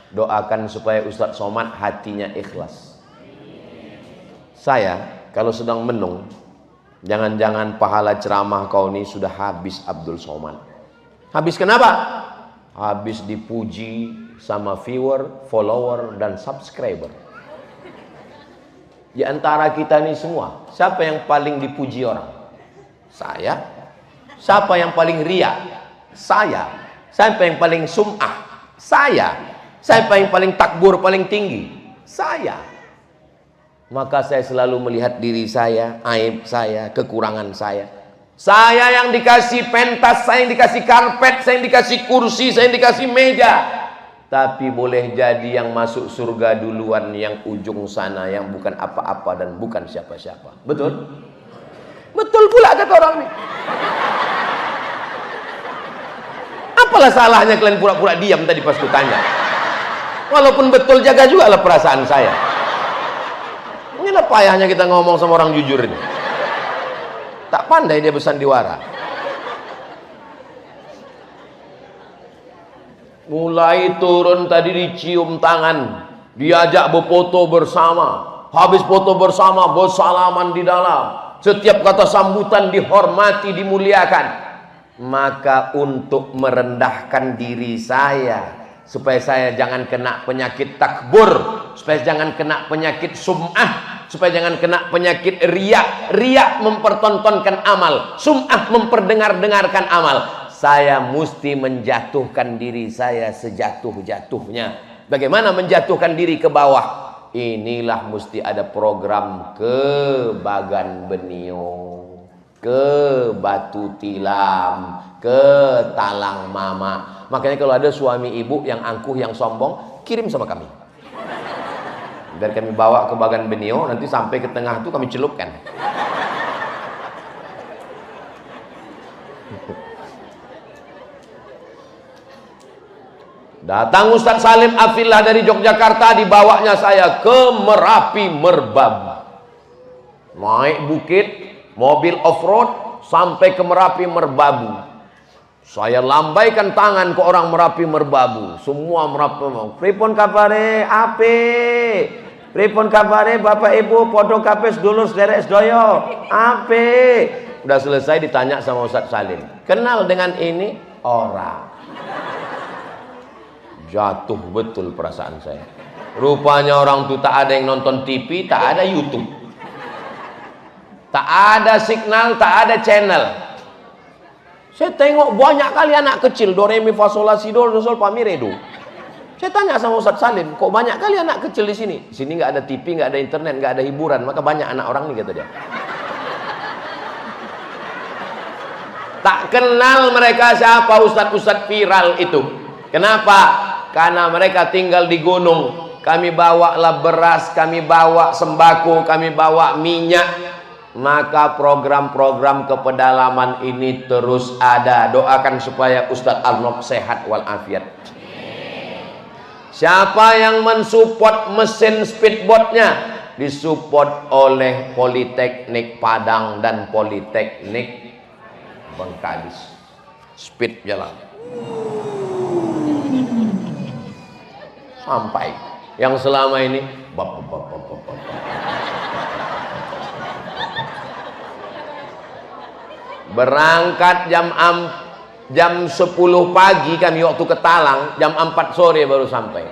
Doakan supaya Ustadz Somad hatinya ikhlas. Saya kalau sedang menung, jangan-jangan pahala ceramah kau ini sudah habis Abdul Somad. Habis kenapa? Habis dipuji sama viewer, follower, dan subscriber. Di antara kita ini semua, siapa yang paling dipuji orang? Saya. Siapa yang paling riya? Saya. Siapa yang paling sum'ah? Saya. Siapa yang paling takbur paling tinggi? Saya. Maka saya selalu melihat diri saya, aib saya, kekurangan saya. Saya yang dikasih pentas, saya yang dikasih karpet, saya yang dikasih kursi, saya yang dikasih meja. Tapi boleh jadi yang masuk surga duluan, yang ujung sana, yang bukan apa-apa dan bukan siapa-siapa. Betul? Betul pula kata orang ini. Apalah salahnya kalian pura-pura diam tadi pas kutanya? Walaupun betul, jaga juga lah perasaan saya. Inilah payahnya kita ngomong sama orang jujur ini. Tak pandai dia bersandiwara. Mulai turun tadi dicium tangan, diajak berfoto bersama, habis foto bersama bersalaman di dalam. Setiap kata sambutan dihormati, dimuliakan. Maka untuk merendahkan diri saya, supaya saya jangan kena penyakit takbur, supaya jangan kena penyakit sum'ah, supaya jangan kena penyakit riya. Riya mempertontonkan amal, sum'ah memperdengar-dengarkan amal. Saya mesti menjatuhkan diri saya sejatuh-jatuhnya. Bagaimana menjatuhkan diri ke bawah? Inilah mesti ada program ke Bagan Beniung, ke Batu Tilam, ke Talang Mama. Makanya kalau ada suami ibu yang angkuh, yang sombong, kirim sama kami. Biar kami bawa ke Bagan Beniung, nanti sampai ke tengah itu kami celupkan. Datang Ustadz Salim Afillah dari Yogyakarta, dibawanya saya ke Merapi Merbabu. Naik bukit, mobil off-road, sampai ke Merapi Merbabu. Saya lambaikan tangan ke orang Merapi Merbabu. Semua Merapi Merbabu. Pripun kabare ape? Pripun kabare Bapak Ibu, podo kapes dulu sederek sedoyo. Ape? Udah selesai ditanya sama Ustadz Salim. Kenal dengan ini? Orang. Jatuh betul perasaan saya. Rupanya orang itu tak ada yang nonton TV, tak ada YouTube, tak ada signal, tak ada channel. Saya tengok banyak kali anak kecil, do re mi fa sol la si do sol fa mi re do. Saya tanya sama Ustadz Salim, kok banyak kali anak kecil di sini? Di sini nggak ada TV, nggak ada internet, nggak ada hiburan, maka banyak anak orang nih, kata dia. Tak kenal mereka siapa ustadz-ustadz viral itu. Kenapa? Karena mereka tinggal di gunung. Kami bawalah beras, kami bawa sembako, kami bawa minyak. Maka program-program kepedalaman ini terus ada. Doakan supaya Ustadz Arnob sehat walafiat. Siapa yang mensupport mesin speedboatnya? Disupport oleh Politeknik Padang dan Politeknik Bengkalis. Speed jalan. sampai. Yang selama ini berangkat jam 10 pagi kami waktu ke Talang, jam 4 sore baru sampai.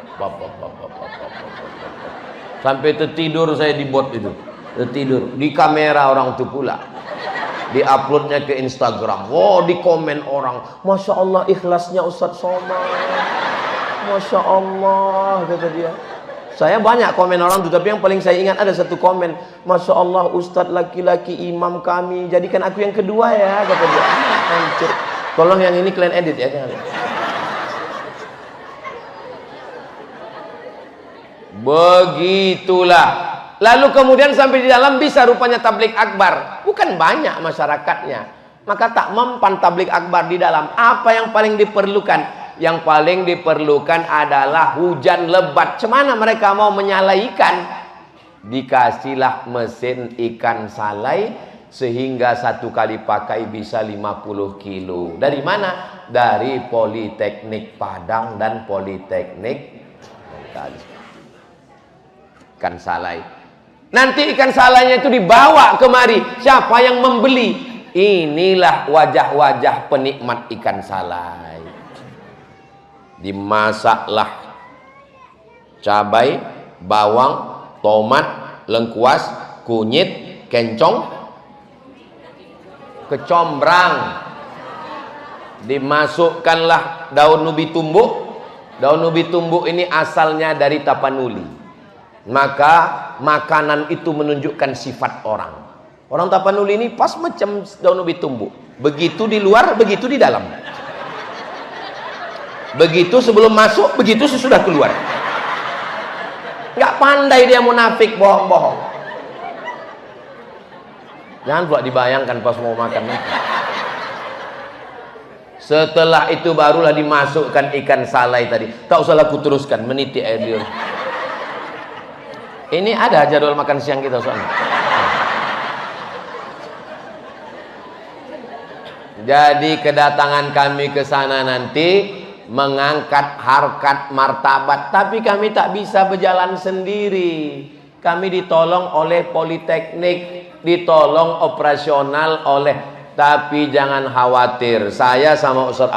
Sampai tertidur saya di bot itu. Tertidur di kamera orang itu pula. Di-uploadnya ke Instagram. Oh, di komen orang, Masya Allah ikhlasnya Ustadz Somad. Masya Allah, kata dia. Saya banyak komen orang itu, tapi yang paling saya ingat ada satu komen, Masya Allah Ustadz laki-laki imam kami, jadikan aku yang kedua ya, kata dia. Hancur. Tolong yang ini kalian edit ya. Begitulah. Lalu kemudian sampai di dalam bisa rupanya tablik akbar. Bukan banyak masyarakatnya. Maka tak mempan tablik akbar di dalam. Apa yang paling diperlukan? Yang paling diperlukan adalah hujan lebat. Cemana mereka mau menyalai ikan? Dikasihlah mesin ikan salai. Sehingga satu kali pakai bisa 50 kilo. Dari mana? Dari Politeknik Padang dan Politeknik ikan salai. Nanti ikan salainya itu dibawa kemari. Siapa yang membeli? Inilah wajah-wajah penikmat ikan salai. Dimasaklah cabai, bawang, tomat, lengkuas, kunyit, kencong, kecombrang. Dimasukkanlah daun ubi tumbuk. Daun ubi tumbuk ini asalnya dari Tapanuli. Maka makanan itu menunjukkan sifat orang. Orang Tapanuli ini pas macam daun ubi tumbuk. Begitu di luar, begitu di dalam. Begitu sebelum masuk, begitu sesudah keluar. Nggak pandai dia munafik, bohong-bohong. Jangan pula dibayangkan pas mau makan. Setelah itu barulah dimasukkan ikan salai tadi. Tak usah aku teruskan, meniti air dia. Ini ada jadwal makan siang kita soalnya. Jadi kedatangan kami ke sana nanti mengangkat harkat martabat, tapi kami tak bisa berjalan sendiri. Kami ditolong oleh Politeknik, ditolong operasional oleh. Tapi jangan khawatir, saya sama Ustadz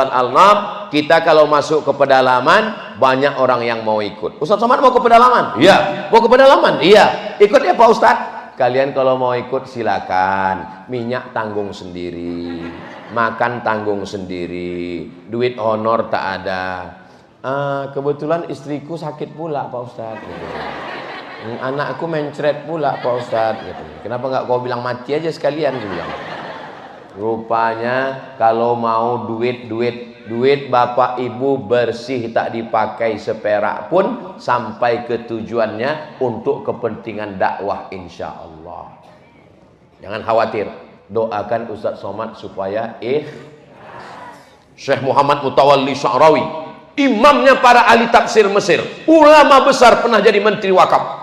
Al-Nob, kita kalau masuk ke pedalaman banyak orang yang mau ikut. Ustadz Somad mau ke pedalaman? Iya. Mau ke pedalaman? Iya. Ikut ya Pak Ustadz. Kalian kalau mau ikut silakan. Minyak tanggung sendiri, makan tanggung sendiri, duit honor tak ada. Kebetulan istriku sakit pula Pak Ustadz. Gitu. Anakku mencret pula Pak Ustadz. Gitu. Kenapa nggak kau bilang mati aja sekalian? Gitu. Rupanya kalau mau duit bapak ibu bersih, tak dipakai seperak pun sampai ke tujuannya untuk kepentingan dakwah insya Allah. Jangan khawatir, doakan Ustadz Somad supaya Syekh Muhammad Mutawalli Sya'rawi, imamnya para ahli tafsir Mesir, ulama besar, pernah jadi menteri wakaf.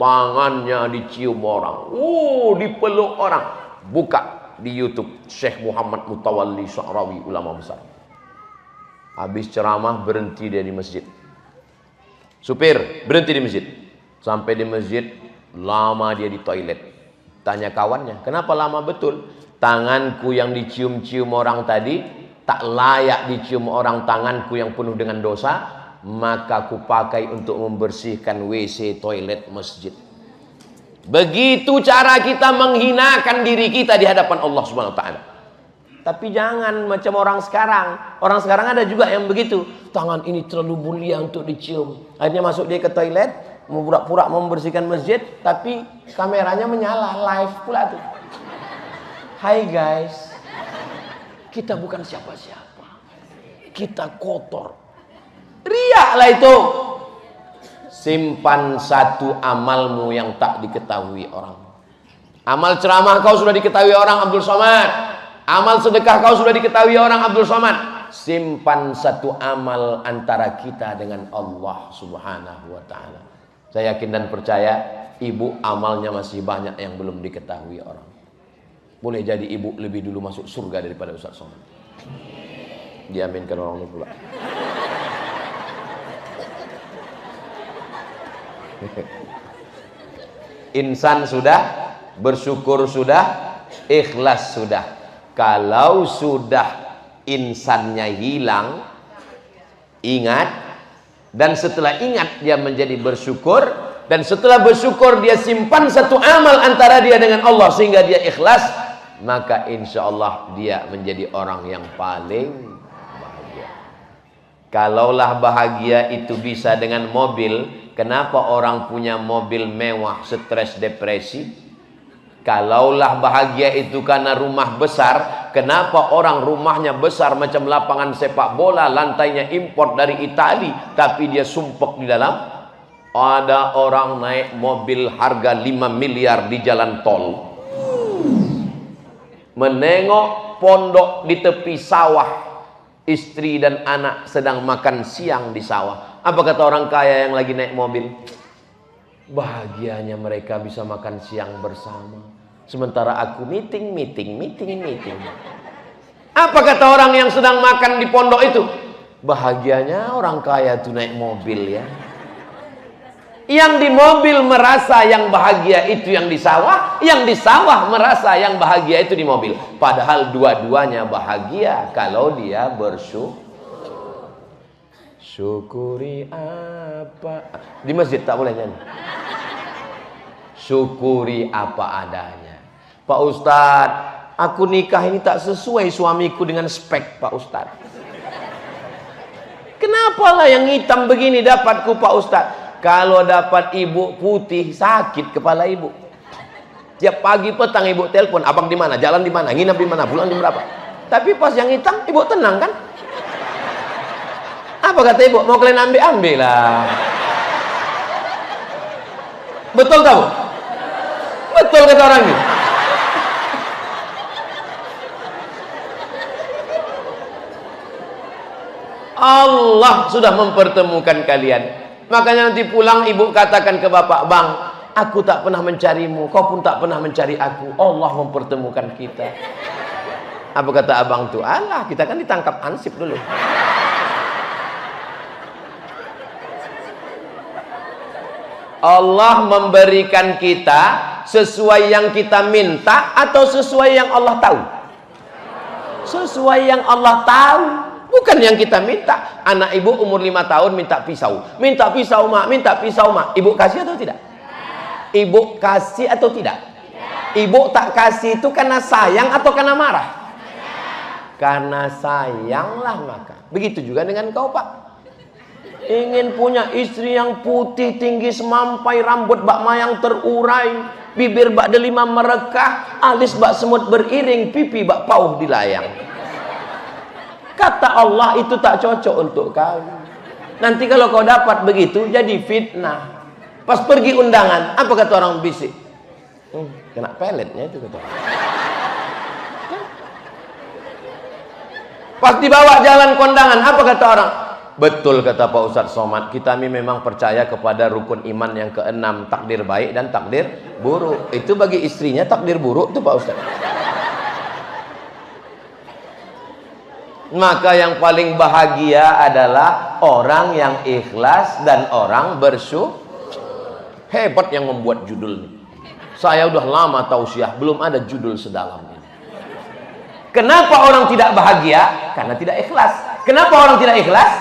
Tangannya dicium orang, dipeluk orang. Buka di YouTube Syekh Muhammad Mutawalli Sya'rawi, ulama besar. Habis ceramah berhenti dia di masjid. Supir berhenti di masjid. Sampai di masjid lama dia di toilet. Tanya kawannya, kenapa lama betul? Tanganku yang dicium-cium orang tadi tak layak dicium orang, tanganku yang penuh dengan dosa, maka ku pakai untuk membersihkan WC toilet masjid. Begitu cara kita menghinakan diri kita di hadapan Allah Subhanahu wa taala. Tapi jangan macam orang sekarang. Orang sekarang ada juga yang begitu. Tangan ini terlalu mulia untuk dicium. Akhirnya masuk dia ke toilet, pura-pura membersihkan masjid, tapi kameranya menyala, live pula tuh. Hai guys, kita bukan siapa-siapa. Kita kotor. Riaklah itu. Simpan satu amalmu yang tak diketahui orang. Amal ceramah kau sudah diketahui orang, Abdul Somad. Amal sedekah kau sudah diketahui orang, Abdul Somad. Simpan satu amal antara kita dengan Allah Subhanahu wa ta'ala. Saya yakin dan percaya ibu amalnya masih banyak yang belum diketahui orang. Boleh jadi ibu lebih dulu masuk surga daripada Ustadz Somad. Diaminkan orang itu pula. Insan sudah, bersyukur sudah, ikhlas sudah. Kalau sudah insannya hilang, ingat, dan setelah ingat dia menjadi bersyukur, dan setelah bersyukur dia simpan satu amal antara dia dengan Allah sehingga dia ikhlas, maka insya Allah dia menjadi orang yang paling bahagia. Kalaulah bahagia itu bisa dengan mobil, kenapa orang punya mobil mewah stres depresi? Kalaulah bahagia itu karena rumah besar, kenapa orang rumahnya besar macam lapangan sepak bola, lantainya import dari Italia, tapi dia sumpek di dalam? Ada orang naik mobil harga 5 miliar di jalan tol, menengok pondok di tepi sawah, istri dan anak sedang makan siang di sawah. Apa kata orang kaya yang lagi naik mobil? Bahagianya mereka bisa makan siang bersama, sementara aku meeting. Apa kata orang yang sedang makan di pondok itu? Bahagianya orang kaya itu naik mobil ya. Yang di mobil merasa yang bahagia itu yang di sawah, yang di sawah merasa yang bahagia itu di mobil. Padahal dua-duanya bahagia kalau dia bersyukur. Syukuri apa? Di masjid tak boleh nyanyi. Syukuri apa adanya. Pak Ustadz, aku nikah ini tak sesuai suamiku dengan spek Pak Ustadz. Kenapa lah yang hitam begini dapatku Pak Ustadz? Kalau dapat ibu putih sakit kepala ibu. Tiap pagi petang ibu telepon, abang di mana, jalan di mana, nginap di mana, bulan di berapa. Tapi pas yang hitam ibu tenang kan? Apa kata ibu? Mau kalian ambil lah. Betul tahu? Betul kata orang ini. Allah sudah mempertemukan kalian. Makanya nanti pulang ibu katakan ke bapak, bang, aku tak pernah mencarimu, kau pun tak pernah mencari aku. Allah mempertemukan kita. Apa kata abang tuh? Alah, kita kan ditangkap ansip dulu. Allah memberikan kita sesuai yang kita minta atau sesuai yang Allah tahu? Sesuai yang Allah tahu, bukan yang kita minta. Anak ibu umur 5 tahun minta pisau. Minta pisau mak, minta pisau mak. Ibu kasih atau tidak? Ibu kasih atau tidak? Ibu tak kasih itu karena sayang atau karena marah? Karena sayanglah maka. Begitu juga dengan kau pak. Ingin punya istri yang putih, tinggi semampai, rambut bak mayang terurai, bibir bak delima merekah, alis bak semut beriring, pipi bak pauh dilayang. Kata Allah itu tak cocok untuk kau. Nanti kalau kau dapat begitu jadi fitnah. Pas pergi undangan, apa kata orang bisik? Kena peletnya itu kata. Pas dibawa jalan kondangan, apa kata orang? Betul kata Pak Ustadz Somad, kita memang percaya kepada rukun iman yang ke-6, takdir baik dan takdir buruk. Itu bagi istrinya takdir buruk tuh Pak Ustadz. Maka yang paling bahagia adalah orang yang ikhlas dan orang bersyukur. Hebat yang membuat judul ini. Saya udah lama tausiah, belum ada judul sedalam ini. Kenapa orang tidak bahagia? Karena tidak ikhlas. Kenapa orang tidak ikhlas?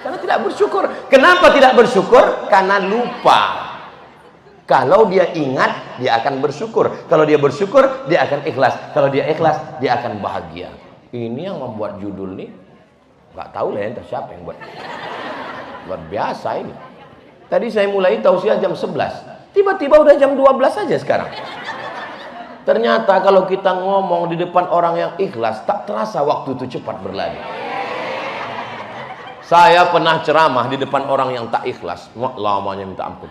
Karena tidak bersyukur. Kenapa tidak bersyukur? Karena lupa. Kalau dia ingat, dia akan bersyukur. Kalau dia bersyukur, dia akan ikhlas. Kalau dia ikhlas, dia akan bahagia. Ini yang membuat judul nih, nggak tahu lah entah siapa yang buat. Luar biasa ini. Tadi saya mulai tausiah jam 11. Tiba-tiba udah jam 12 saja sekarang. Ternyata kalau kita ngomong di depan orang yang ikhlas, tak terasa waktu itu cepat berlalu. Saya pernah ceramah di depan orang yang tak ikhlas, lamanya minta ampun.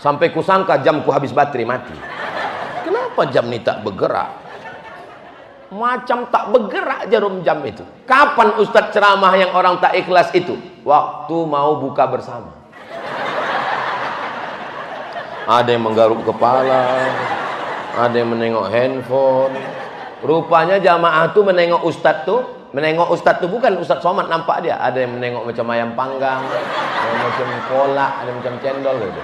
Sampai kusangka jamku habis baterai mati. Kenapa jam ini tak bergerak? Macam tak bergerak jarum jam itu. Kapan Ustadz ceramah yang orang tak ikhlas itu? Waktu mau buka bersama. Ada yang menggaruk kepala, ada yang menengok handphone. Rupanya jamaah tuh menengok Ustadz tuh Menengok Ustadz itu bukan Ustadz Somad nampak dia. Ada yang menengok macam ayam panggang, ada yang macam kolak, ada yang macam cendol gitu.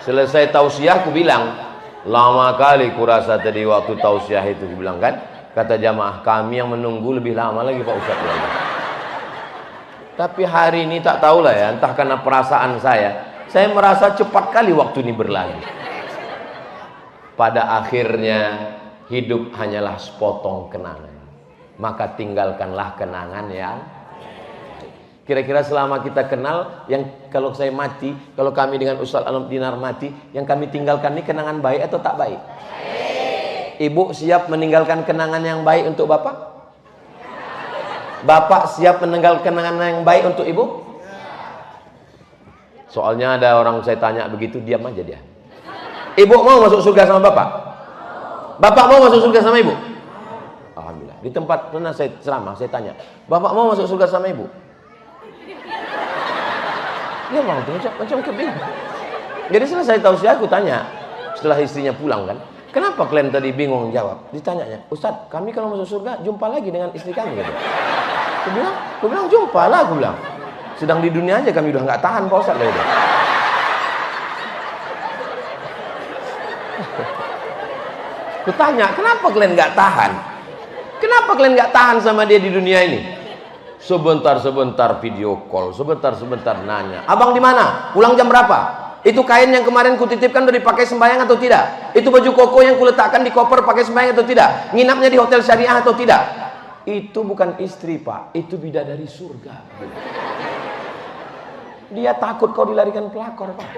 Selesai tausiah aku bilang, lama kali kurasa tadi waktu tausiah itu, aku bilang kan. Kata jamaah, kami yang menunggu lebih lama lagi Pak Ustadz. Tapi hari ini tak tahulah ya, entah karena perasaan saya merasa cepat kali waktu ini berlalu. Pada akhirnya hidup hanyalah sepotong kenangan. Maka tinggalkanlah kenangan yang kira-kira selama kita kenal, yang kalau saya mati, kalau kami dengan Ustaz Alam Dinar mati, yang kami tinggalkan ini kenangan baik atau tak baik? Ibu siap meninggalkan kenangan yang baik untuk bapak? Bapak siap meninggalkan kenangan yang baik untuk ibu? Soalnya ada orang saya tanya begitu, diam aja dia. Ibu mau masuk surga sama bapak? Bapak mau masuk surga sama ibu? Alhamdulillah. Di tempat mana saya ceramah, saya tanya, bapak mau masuk surga sama ibu? Dia mau tuh macam kebingungan. Jadi selesai tausiah aku tanya, setelah istrinya pulang kan, kenapa kalian tadi bingung jawab? Ditanyanya, Ustadz, kami kalau masuk surga jumpa lagi dengan istri kami gitu. Aku bilang jumpa lah, aku bilang. Sedang di dunia aja kami udah nggak tahan Pak Ustadz gitu. Aku tanya, kenapa kalian nggak tahan? Kenapa kalian nggak tahan sama dia di dunia ini? Sebentar-sebentar video call, sebentar-sebentar nanya. Abang di mana? Pulang jam berapa? Itu kain yang kemarin kutitipkan udah dipakai sembahyang atau tidak? Itu baju koko yang kuletakkan di koper pakai sembahyang atau tidak? Nginapnya di hotel syariah atau tidak? Itu bukan istri Pak, itu bidadari surga. Dia takut kau dilarikan pelakor Pak.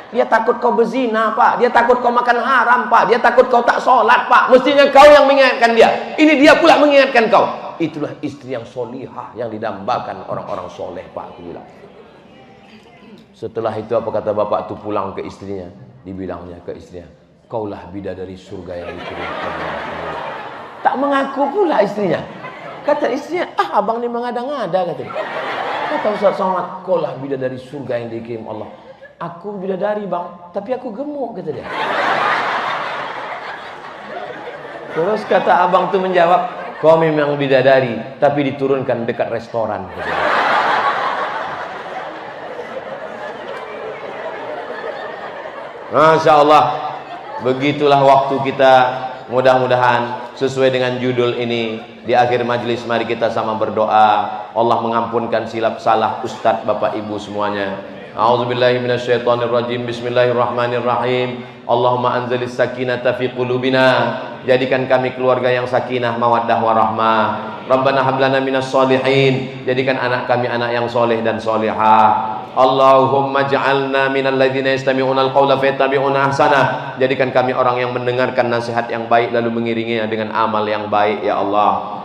Dia takut kau berzina Pak. Dia takut kau makan haram Pak. Dia takut kau tak sholat Pak. Mestinya kau yang mengingatkan dia. Ini dia pula mengingatkan kau. Itulah istri yang solihah, yang didambakan orang-orang soleh Pak, aku bilang. Setelah itu apa kata bapak itu pulang ke istrinya? Dibilangnya ke istrinya, kaulah bidadari surga yang dikirim Allah. Tak mengaku pula istrinya. Kata istrinya, abang ni mengada-ngada katanya. Kata Ustaz Somad, kaulah bidadari surga yang dikirim Allah. Aku bidadari bang, tapi aku gemuk kata dia. Terus kata abang tu menjawab, kau memang bidadari, tapi diturunkan dekat restoran kata dia. Masya Allah, begitulah waktu kita. Mudah-mudahan sesuai dengan judul ini, di akhir majlis mari kita sama berdoa. Allah mengampunkan silap salah Ustadz, Bapak Ibu semuanya. A'udzubillahi minasyaitonirrajim. Bismillahirrahmanirrahim. Allahumma anzilis sakinata fi qulubina. Jadikan kami keluarga yang sakinah, mawaddah warahmah. Rabbana hablana minas solihin. Jadikan anak kami anak yang soleh dan solehah. Allahumma ja'alna minal ladzina yastami'unal qawla fayattabi'una ahsanah. Jadikan kami orang yang mendengarkan nasihat yang baik lalu mengiringinya dengan amal yang baik ya Allah.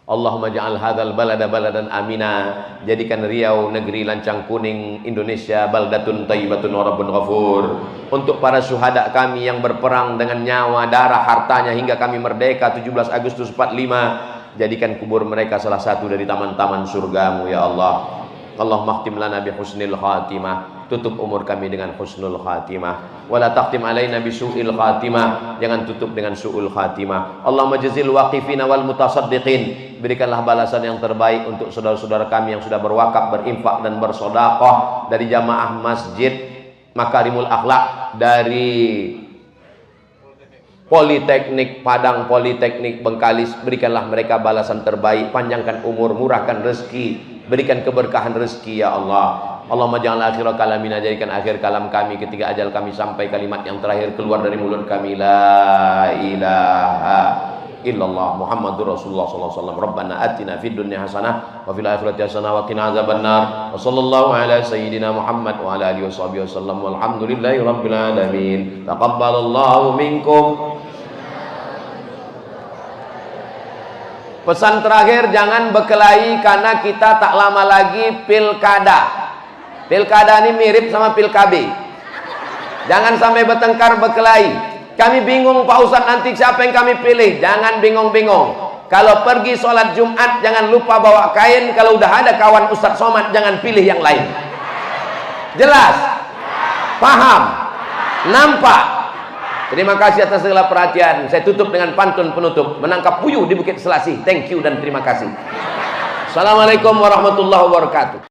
Allahumma ja'al hadzal balada baladan amina. Jadikan Riau negeri lancang kuning Indonesia baldatun thayyibatun wa rabbun ghafur. Untuk para syuhada kami yang berperang dengan nyawa, darah, hartanya hingga kami merdeka 17 Agustus 45, jadikan kubur mereka salah satu dari taman-taman surgamu ya Allah. Allahumma khtim lana bi husnil khatimah. Tutup umur kami dengan husnul khatimah. Wala taqtim alaina bi su'il khatimah. Jangan tutup dengan su'ul khatimah. Allahumma jazil waqifina wal mutasaddiqin. Berikanlah balasan yang terbaik untuk saudara-saudara kami yang sudah berwakaf, berinfak dan bersedekah dari jamaah Masjid Makarimul Akhlak, dari Politeknik Padang, Politeknik Bengkalis. Berikanlah mereka balasan terbaik, panjangkan umur, murahkan rezeki, berikan keberkahan rezeki ya Allah. Allahumma ja'al akhir kalamina, jadikan akhir kalam kami ketika ajal kami sampai, kalimat yang terakhir keluar dari mulut kami, la ilaha illallah Muhammadur Rasulullah sallallahu alaihi wasallam. Rabbana atina fid dunya hasanah wa fil akhirati hasanah wa qina azabannar. Wa sallallahu ala sayyidina Muhammad wa ala alihi washabihi wasallam. Walhamdulillahi rabbil alamin. Taqabbalallahu minkum. Pesan terakhir, jangan berkelahi karena kita tak lama lagi pilkada. Pilkada ini mirip sama pilkabe. Jangan sampai bertengkar, berkelahi. Kami bingung Pak Ustadz nanti siapa yang kami pilih. Jangan bingung-bingung. Kalau pergi sholat Jumat jangan lupa bawa kain. Kalau udah ada kawan Ustadz Somad jangan pilih yang lain. Jelas? Paham? Nampak? Terima kasih atas segala perhatian. Saya tutup dengan pantun penutup. Menangkap puyuh di Bukit Selasih. Thank you dan terima kasih. Assalamualaikum warahmatullahi wabarakatuh.